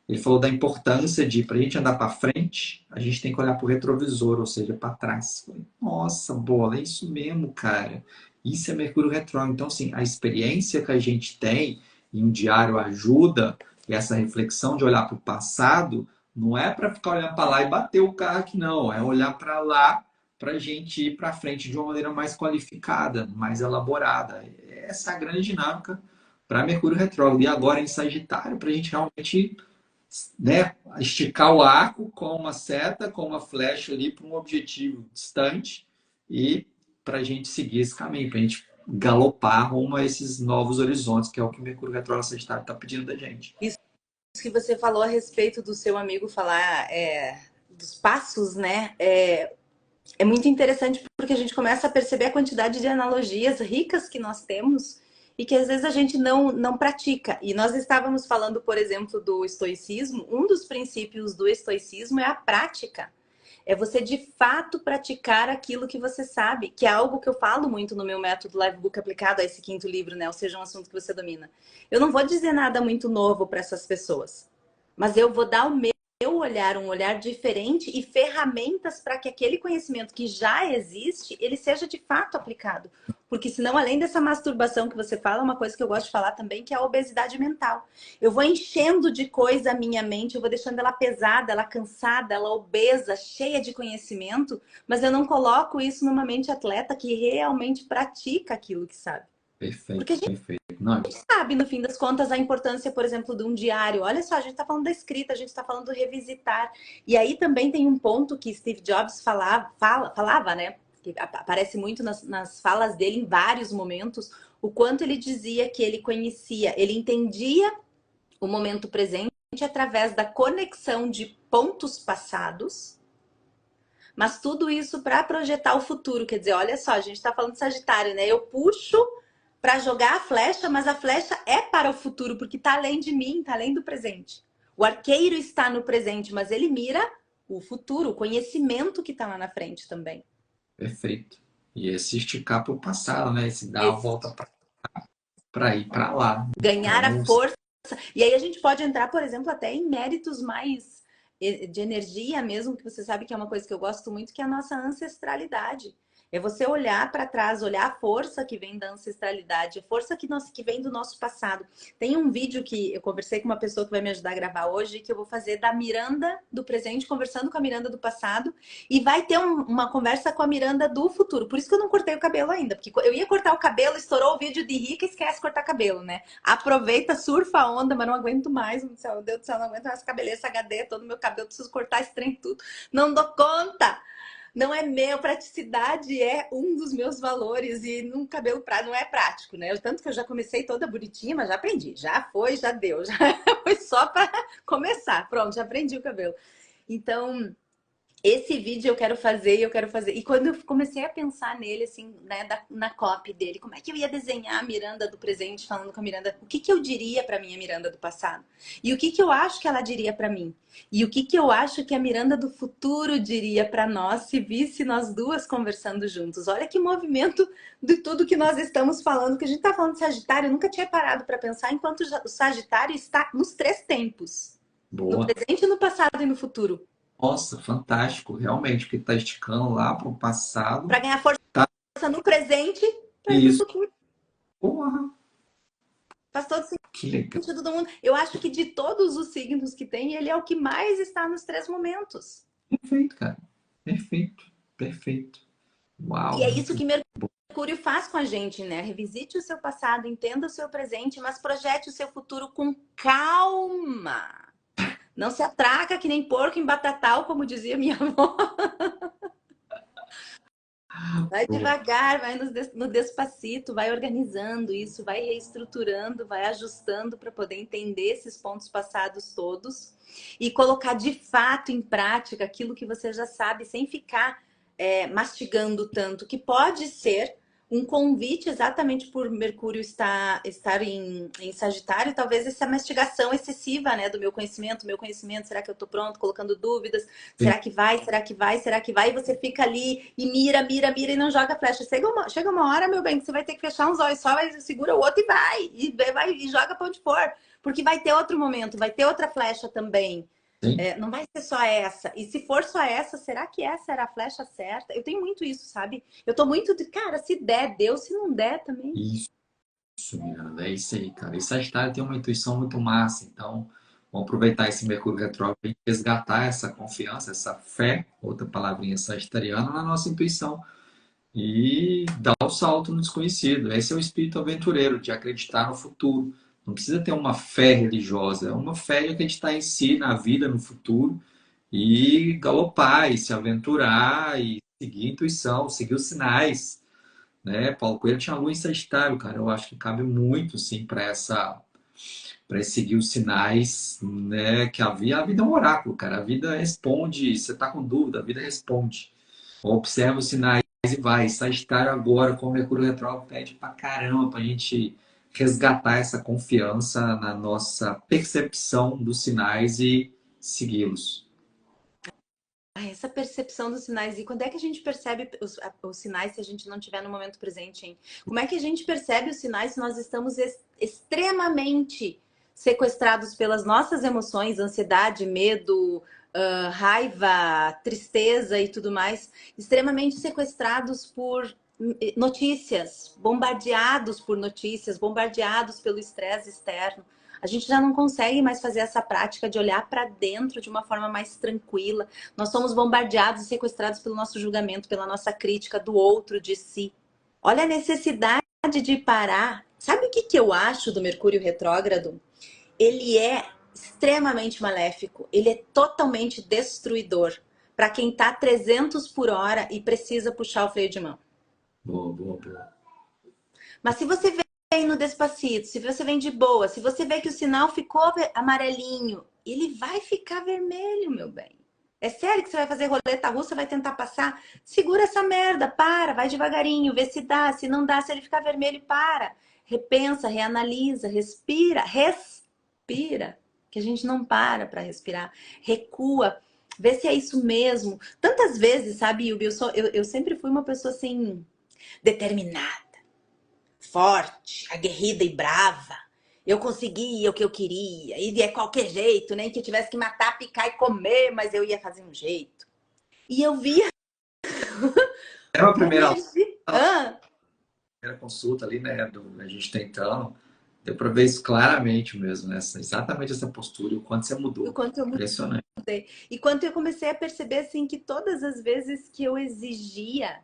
Ele falou da importância de, para a gente andar para frente, a gente tem que olhar para o retrovisor, ou seja, para trás. Falei, nossa, Bola, é isso mesmo, cara. Isso é Mercúrio retrógrado. Então, assim, a experiência que a gente tem em um diário ajuda, e essa reflexão de olhar para o passado, não é para ficar olhando para lá e bater o carro aqui, não. É olhar para lá para a gente ir para frente de uma maneira mais qualificada, mais elaborada. Essa é a grande dinâmica para Mercúrio retrógrado. E agora em Sagitário, para a gente realmente, né, esticar o arco com uma seta, com uma flecha ali para um objetivo distante e para a gente seguir esse caminho, para a gente galopar rumo a esses novos horizontes, que é o que Mercúrio retrógrado Sagitário está pedindo da gente. Isso que você falou a respeito do seu amigo falar dos passos, né? É muito interessante porque a gente começa a perceber a quantidade de analogias ricas que nós temos e que às vezes a gente não pratica. E nós estávamos falando, por exemplo, do estoicismo. Um dos princípios do estoicismo é a prática. É você de fato praticar aquilo que você sabe, que é algo que eu falo muito no meu método Livebook aplicado a esse quinto livro, né? Ou seja, um assunto que você domina. Eu não vou dizer nada muito novo para essas pessoas, mas eu vou dar o meu olhar, um olhar diferente e ferramentas para que aquele conhecimento que já existe, ele seja de fato aplicado. Porque senão, além dessa masturbação que você fala, uma coisa que eu gosto de falar também, que é a obesidade mental. Eu vou enchendo de coisa a minha mente, eu vou deixando ela pesada, ela cansada, ela obesa, cheia de conhecimento, mas eu não coloco isso numa mente atleta que realmente pratica aquilo que sabe. Porque a Perfeito, gente perfeito. Não, sabe, no fim das contas, a importância, por exemplo, de um diário. Olha só, a gente está falando da escrita, a gente está falando do revisitar. E aí também tem um ponto que Steve Jobs falava, né? Que aparece muito nas falas dele em vários momentos, o quanto ele dizia que ele conhecia, ele entendia o momento presente através da conexão de pontos passados, mas tudo isso para projetar o futuro. Quer dizer, olha só, a gente está falando de Sagitário, né? Eu puxo para jogar a flecha, mas a flecha é para o futuro, porque está além de mim, está além do presente. O arqueiro está no presente, mas ele mira o futuro, o conhecimento que está lá na frente também. perfeito. E esse esticar para o passado, né? Esse dar a Esse volta para ir para lá. ganhar a Então, força. E aí a gente pode entrar, por exemplo, até em méritos mais de energia mesmo, que você sabe que é uma coisa que eu gosto muito, que é a nossa ancestralidade. É você olhar para trás, olhar a força que vem da ancestralidade, a força que vem do nosso passado. Tem um vídeo que eu conversei com uma pessoa que vai me ajudar a gravar hoje, que eu vou fazer da Miranda do presente, conversando com a Miranda do passado, e vai ter uma conversa com a Miranda do futuro. Por isso que eu não cortei o cabelo ainda, porque eu ia cortar o cabelo, estourou o vídeo de rica, esquece cortar cabelo, né? Aproveita, surfa a onda, mas não aguento mais, meu Deus do céu, não aguento mais cabeleira, HD, todo meu cabelo, preciso cortar esse trem tudo, não dou conta. Não é meu, praticidade é um dos meus valores e num cabelo não é prático, né? Tanto que eu já comecei toda bonitinha, mas já aprendi. Já foi, já deu. Já foi só para começar. Pronto, já aprendi o cabelo. Então, esse vídeo eu quero fazer e eu quero fazer. E quando eu comecei a pensar nele, assim, né, na copy dele, como é que eu ia desenhar a Miranda do presente falando com a Miranda? O que eu diria para minha Miranda do passado? E o que eu acho que ela diria para mim? E o que eu acho que a Miranda do futuro diria para nós se visse nós duas conversando juntos? Olha que movimento de tudo que nós estamos falando, que a gente tá falando de Sagitário, eu nunca tinha parado para pensar enquanto o Sagitário está nos três tempos. No boa. presente, no passado e no futuro. Nossa, fantástico, realmente, porque está esticando lá para o passado. Para ganhar força Tá no presente, para ir para o isso. futuro. Porra, Faz todo que legal. sentido do mundo. Eu acho que de todos os signos que tem, ele é o que mais está nos três momentos. Perfeito, cara. Perfeito. Perfeito. E Uau, é isso muito que bom. Mercúrio faz com a gente, né? Revisite o seu passado, entenda o seu presente, mas projete o seu futuro com calma. Não se atraca que nem porco em batatal, como dizia minha avó. Vai devagar, vai no despacito, vai organizando isso, vai reestruturando, vai ajustando para poder entender esses pontos passados todos e colocar de fato em prática aquilo que você já sabe, sem ficar mastigando tanto, que pode ser um convite exatamente por Mercúrio estar em Sagitário, talvez essa mastigação excessiva, né, do meu conhecimento, será que eu tô pronto? Colocando dúvidas, será que vai, será que vai, será que vai? E você fica ali e mira, mira, mira e não joga flecha. Chega uma hora, meu bem, que você vai ter que fechar uns olhos só, segura o outro e vai e joga pra onde for. Porque vai ter outro momento, vai ter outra flecha também. Sim, Não vai ser só essa. E se for só essa, será que essa era a flecha certa? Eu tenho muito isso, sabe? Eu tô muito de, cara, se der, deu, se não der também. isso, Miranda, é isso aí, cara. E Sagitário tem uma intuição muito massa, então vamos aproveitar esse Mercúrio retrógrado e resgatar essa confiança, essa fé, outra palavrinha sagitariana, na nossa intuição e dar o salto no desconhecido. Esse é o espírito aventureiro, de acreditar no futuro. Não precisa ter uma fé religiosa, é uma fé de acreditar em si, na vida, no futuro e galopar e se aventurar e seguir a intuição, seguir os sinais, né? Paulo Coelho tinha a lua em Sagitário, cara. Eu acho que cabe muito, sim, para seguir os sinais, né? Que a vida é um oráculo, cara. A vida responde. Você tá com dúvida, a vida responde. Observa os sinais e vai. Sagitário agora, com o Mercúrio retrógrado, pede pra caramba pra gente resgatar essa confiança na nossa percepção dos sinais e segui-los. Essa percepção dos sinais. E quando é que a gente percebe os sinais se a gente não estiver no momento presente, hein? Como é que a gente percebe os sinais se nós estamos extremamente sequestrados pelas nossas emoções, ansiedade, medo, raiva, tristeza e tudo mais, extremamente sequestrados por notícias, bombardeados por notícias, bombardeados pelo estresse externo. A gente já não consegue mais fazer essa prática de olhar para dentro de uma forma mais tranquila. Nós somos bombardeados e sequestrados pelo nosso julgamento, pela nossa crítica do outro, de si. Olha a necessidade de parar. Sabe o que, que eu acho do Mercúrio retrógrado? Ele é extremamente maléfico. Ele é totalmente destruidor para quem está 300 por hora e precisa puxar o freio de mão. Boa, boa, boa. Mas se você vem no despacito, se você vem de boa, se você vê que o sinal ficou amarelinho, ele vai ficar vermelho, meu bem. É sério que você vai fazer roleta russa, vai tentar passar? Segura essa merda, para, vai devagarinho, vê se dá, se não dá, se ele ficar vermelho, para. Repensa, reanalisa, respira, que a gente não para respirar. Recua, vê se é isso mesmo. Tantas vezes, sabe, Yubi, eu sempre fui uma pessoa assim, determinada, forte, aguerrida e brava. Eu conseguia o que eu queria, e de qualquer jeito, nem que eu tivesse que matar, picar e comer, mas eu ia fazer um jeito. E eu via É a a minha primeira vida. primeira consulta ali, né, a gente tentando, deu para ver isso claramente mesmo, né? Exatamente essa postura e o quanto você O mudou. quanto eu Impressionante. mudei. E quanto eu comecei a perceber assim que todas as vezes que eu exigia,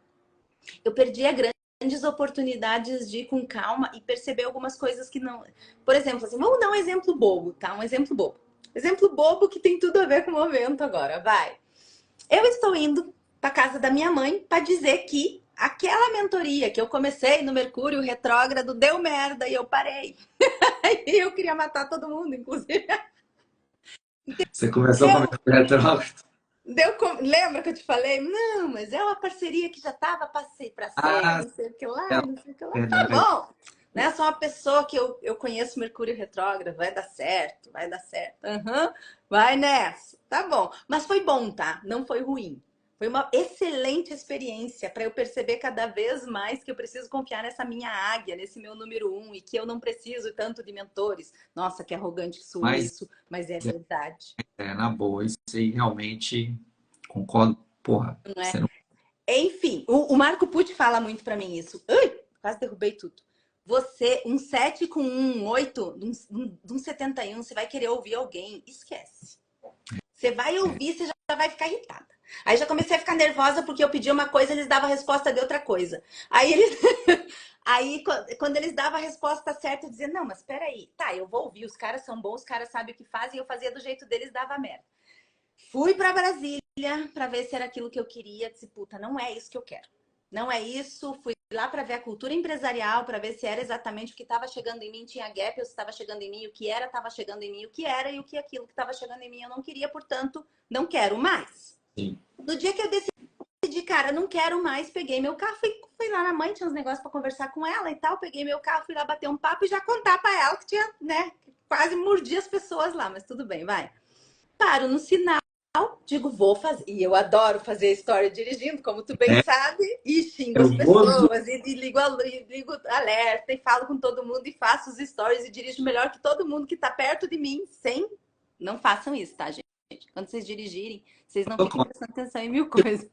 eu perdia grandes oportunidades de ir com calma e perceber algumas coisas que não. Por exemplo, assim, vamos dar um exemplo bobo, tá? Um exemplo bobo. Exemplo bobo que tem tudo a ver com o momento agora. Vai. Eu estou indo para casa da minha mãe para dizer que aquela mentoria que eu comecei no Mercúrio retrógrado deu merda e eu parei. E eu queria matar todo mundo, inclusive. Você começou com o Deu, Mercúrio retrógrado. lembra que eu te falei? Não, mas é uma parceria que já estava passei para ser, Ah, não sei o que lá, é não sei o que lá. Tá verdade. bom. Né? Sou uma pessoa que eu conheço Mercúrio retrógrado, vai dar certo, vai dar certo. Uhum, vai nessa. Tá bom. Mas foi bom, tá? Não foi ruim. Foi uma excelente experiência para eu perceber cada vez mais que eu preciso confiar nessa minha águia, nesse meu número um, e que eu não preciso tanto de mentores. Nossa, que arrogante que soa Mas isso, mas é verdade. na boa, isso aí realmente concordo. Porra, Não você é? não. Enfim, o Marco Pucci fala muito para mim isso. Ai, quase derrubei tudo. Você, um 7 com um 8, de um 71, você vai querer ouvir alguém. Esquece. Você vai É, ouvir, você já vai ficar irritada. Aí já comecei a ficar nervosa porque eu pedia uma coisa, eles davam a resposta de outra coisa. Aí eles. Aí, quando eles davam a resposta certa, eu dizia, não, mas peraí, tá, eu vou ouvir, os caras são bons, os caras sabem o que fazem, eu fazia do jeito deles, dava merda. Fui pra Brasília pra ver se era aquilo que eu queria, disse, puta, não é isso que eu quero. Não é isso, fui lá pra ver a cultura empresarial, pra ver se era exatamente o que estava chegando em mim, tinha gap, ou se estava chegando em mim, o que era, estava chegando em mim, o que era, e o que aquilo que estava chegando em mim eu não queria, portanto, não quero mais. Sim. No dia que eu decidi, cara, não quero mais, peguei meu carro, fui lá na mãe, tinha uns negócios pra conversar com ela e tal, peguei meu carro, fui lá bater um papo e já contar pra ela que tinha, né, quase mordi as pessoas lá, mas tudo bem, vai. Paro no sinal, digo, vou fazer. E eu adoro fazer história dirigindo, como tu bem É, sabe, e xingo eu as vou. pessoas, e ligo alerta, e falo com todo mundo, e faço os stories, e dirijo melhor que todo mundo que tá perto de mim, sem. Não façam isso, tá, gente? Quando vocês dirigirem, vocês não fiquem prestando atenção em mil coisas.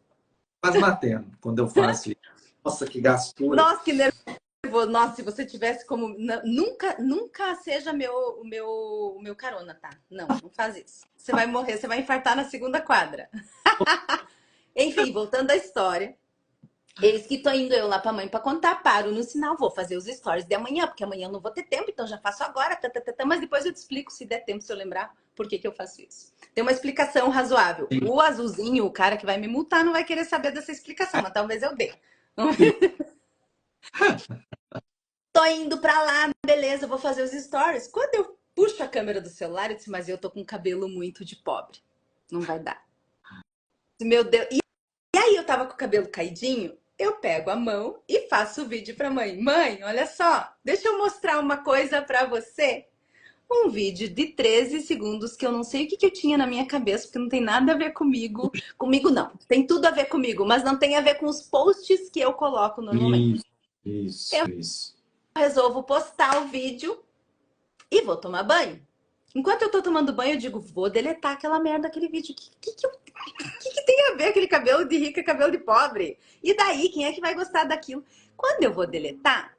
Quase batendo quando eu faço isso. Nossa, que gastura. Nossa, que nervoso. Nossa, se você tivesse como. Nunca seja o meu carona, tá? Não, não faz isso. Você vai morrer, você vai infartar na segunda quadra. Enfim, voltando à história. Eis que tô indo eu lá pra mãe pra contar, paro no sinal, vou fazer os stories de amanhã, porque amanhã eu não vou ter tempo, então já faço agora, mas depois eu te explico se der tempo, se eu lembrar, por que que eu faço isso. Tem uma explicação razoável. Sim, O azulzinho, o cara que vai me multar, não vai querer saber dessa explicação, mas talvez eu dê. sim. Tô indo pra lá, beleza, vou fazer os stories. Quando eu puxo a câmera do celular, eu disse, mas eu tô com cabelo muito de pobre. Não vai dar. Meu Deus. E aí eu tava com o cabelo caidinho, eu pego a mão e faço o vídeo pra mãe. Mãe, olha só, deixa eu mostrar uma coisa pra você. Um vídeo de 13 segundos que eu não sei o que, que eu tinha na minha cabeça, porque não tem nada a ver comigo. Comigo não, tem tudo a ver comigo, mas não tem a ver com os posts que eu coloco normalmente. Eu Isso. resolvo postar o vídeo e vou tomar banho. Enquanto eu tô tomando banho, eu digo, vou deletar aquela merda, aquele vídeo. Que tem a ver aquele cabelo de rica e cabelo de pobre? E daí, quem é que vai gostar daquilo? Quando eu vou deletar,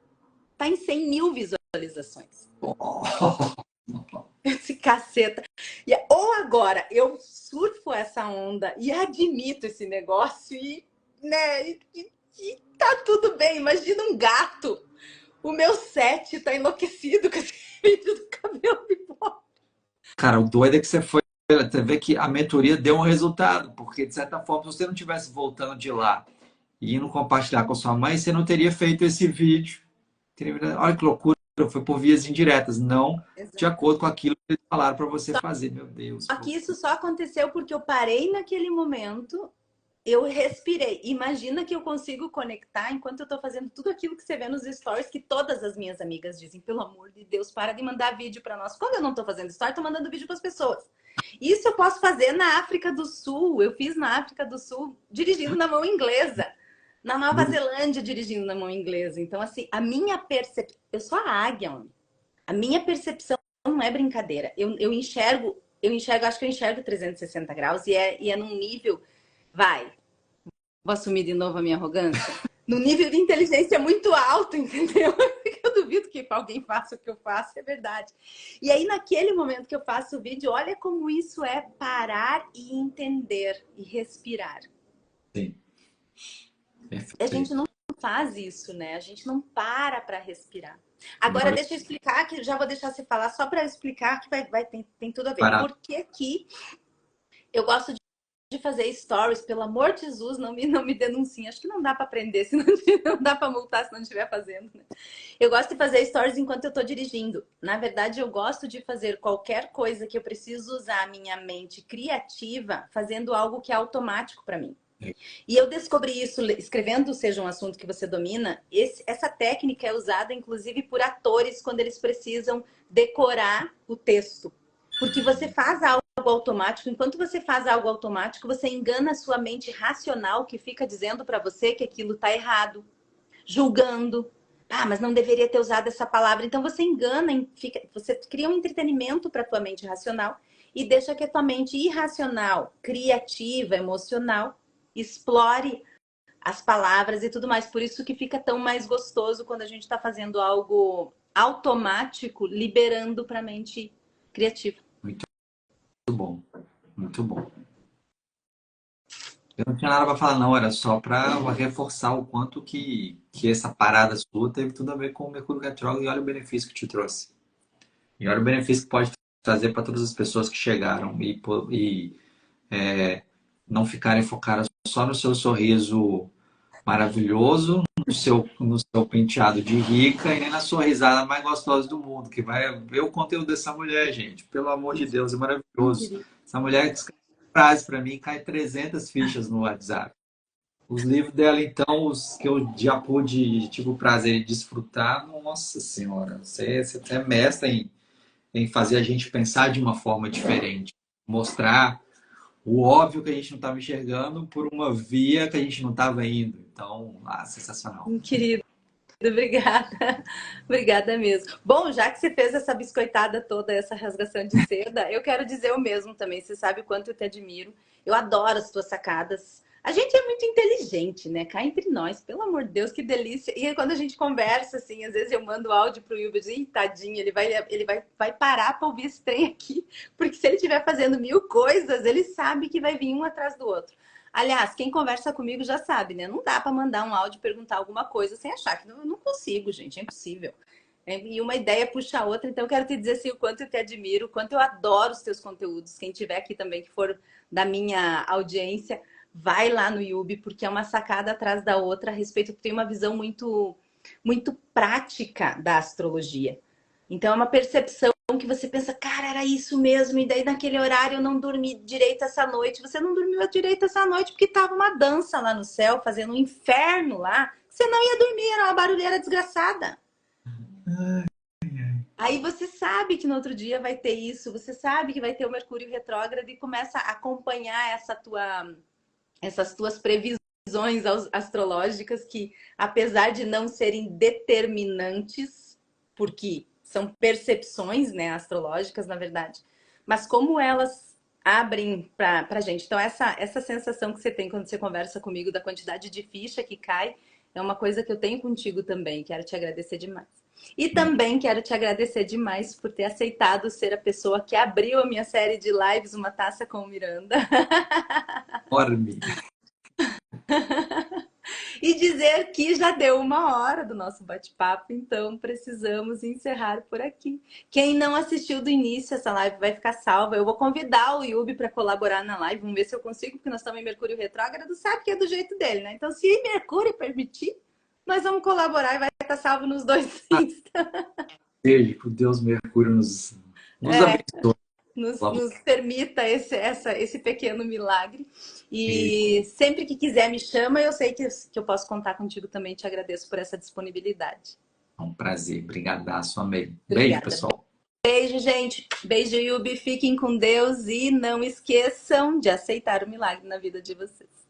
tá em 100 mil visualizações. Esse caceta. Ou agora eu surfo essa onda e admito esse negócio né, e tá tudo bem. Imagina um gato. O meu set tá enlouquecido com esse vídeo do cabelo de pobre. Cara, o doido é que você vê que a mentoria deu um resultado, porque de certa forma, se você não tivesse voltando de lá e indo compartilhar com a sua mãe, você não teria feito esse vídeo. Olha que loucura, foi por vias indiretas, não de Exato. acordo com aquilo que eles falaram para você fazer. Meu Deus, que Só que loucura. isso só aconteceu porque eu parei naquele momento, eu respirei. Imagina que eu consigo conectar enquanto eu tô fazendo tudo aquilo que você vê nos stories, que todas as minhas amigas dizem, pelo amor de Deus, para de mandar vídeo para nós. Quando eu não tô fazendo story, tô mandando vídeo para as pessoas. Isso eu posso fazer na África do Sul. Eu fiz na África do Sul dirigindo na mão inglesa. Na Nova Zelândia dirigindo na mão inglesa. Então, assim, a minha percepção... Eu sou a águia, homem. A minha percepção não é brincadeira. Acho que eu enxergo 360 graus e é num nível... Vai, vou assumir de novo a minha arrogância. No nível de inteligência muito alto, entendeu? Eu duvido que alguém faça o que eu faço, é verdade. E aí, naquele momento que eu faço o vídeo, olha como isso é parar e entender e respirar. Sim, A gente perfeito. não faz isso, né? A gente não para respirar. Agora, Olha, deixa eu explicar, que já vou deixar você falar, só para explicar que tem tudo a ver. parado. Por que que eu gosto de fazer stories, pelo amor de Jesus, não me denunciem. Acho que não dá para aprender, senão não dá para multar se não estiver fazendo. Né? Eu gosto de fazer stories enquanto eu estou dirigindo. Na verdade, eu gosto de fazer qualquer coisa que eu preciso usar a minha mente criativa, fazendo algo que é automático para mim. E eu descobri isso escrevendo Seja um Assunto que Você Domina. Essa técnica é usada, inclusive, por atores quando eles precisam decorar o texto. Porque você faz algo automático. Enquanto você faz algo automático, você engana a sua mente racional que fica dizendo para você que aquilo está errado, julgando. Ah, mas não deveria ter usado essa palavra. Então você engana, você cria um entretenimento para a tua mente racional e deixa que a tua mente irracional, criativa, emocional, explore as palavras e tudo mais. Por isso que fica tão mais gostoso quando a gente está fazendo algo automático, liberando para a mente criativa. Muito bom, muito bom. Eu não tinha nada para falar, não. Era só para reforçar o quanto que essa parada sua teve tudo a ver com o Mercúrio retrógrado e olha o benefício que te trouxe. E olha o benefício que pode trazer para todas as pessoas que chegaram e não ficarem focadas só no seu sorriso maravilhoso, no seu penteado de rica e nem na sua risada mais gostosa do mundo, que vai ver o conteúdo dessa mulher, gente. Pelo amor de Deus, é maravilhoso. Querido. Essa mulher escreve frase para mim, cai 300 fichas no WhatsApp. Os livros dela, então, os que eu já pude, tive o prazer de desfrutar, nossa senhora, você é mestre em fazer a gente pensar de uma forma diferente, mostrar o óbvio que a gente não estava enxergando por uma via que a gente não estava indo. Então, sensacional. Querido, obrigada. Obrigada mesmo. Bom, já que você fez essa biscoitada toda, essa rasgação de seda, eu quero dizer o mesmo também. Você sabe o quanto eu te admiro. Eu adoro as tuas sacadas. A gente é muito inteligente, né? Cá entre nós, pelo amor de Deus, que delícia. E aí, quando a gente conversa, assim, às vezes eu mando áudio pro Yubi, e tadinho, vai parar para ouvir esse trem aqui, porque se ele estiver fazendo mil coisas, ele sabe que vai vir um atrás do outro. Aliás, quem conversa comigo já sabe, né? Não dá para mandar um áudio e perguntar alguma coisa sem achar que não consigo, gente, é impossível. E uma ideia puxa a outra, então eu quero te dizer assim, o quanto eu te admiro, o quanto eu adoro os teus conteúdos. Quem tiver aqui também, que for da minha audiência, vai lá no Yubi, porque é uma sacada atrás da outra a respeito, tem uma visão muito prática da astrologia. Então é uma percepção que você pensa, cara, era isso mesmo, e daí naquele horário eu não dormi direito essa noite. Você não dormiu direito essa noite porque tava uma dança lá no céu, fazendo um inferno lá. Você não ia dormir, era uma barulheira desgraçada. Aí você sabe que no outro dia vai ter isso, você sabe que vai ter o Mercúrio retrógrado e começa a acompanhar essas tuas previsões astrológicas que, apesar de não serem determinantes, porque são percepções, né, astrológicas, na verdade, mas como elas abrem para a gente. Então, essa sensação que você tem quando você conversa comigo da quantidade de ficha que cai é uma coisa que eu tenho contigo também. Quero te agradecer demais. E também quero te agradecer demais por ter aceitado ser a pessoa que abriu a minha série de lives Uma Taça com Miranda. Enorme. E dizer que já deu 1 hora do nosso bate-papo, então precisamos encerrar por aqui. Quem não assistiu do início, essa live vai ficar salva. Eu vou convidar o Yubi para colaborar na live, vamos ver se eu consigo, porque nós estamos em Mercúrio retrógrado, sabe que é do jeito dele, né? Então, se Mercúrio permitir, nós vamos colaborar e vai estar salvo nos dois Insta. Seja que o Deus Mercúrio nos abençoe. Nos permita esse pequeno milagre. E sempre que quiser me chama, eu sei que eu posso contar contigo também. Te agradeço por essa disponibilidade. É um prazer. Brigadaço, amei. Beijo, Obrigada. pessoal. Beijo, gente. Beijo, Yubi. Fiquem com Deus e não esqueçam de aceitar o milagre na vida de vocês.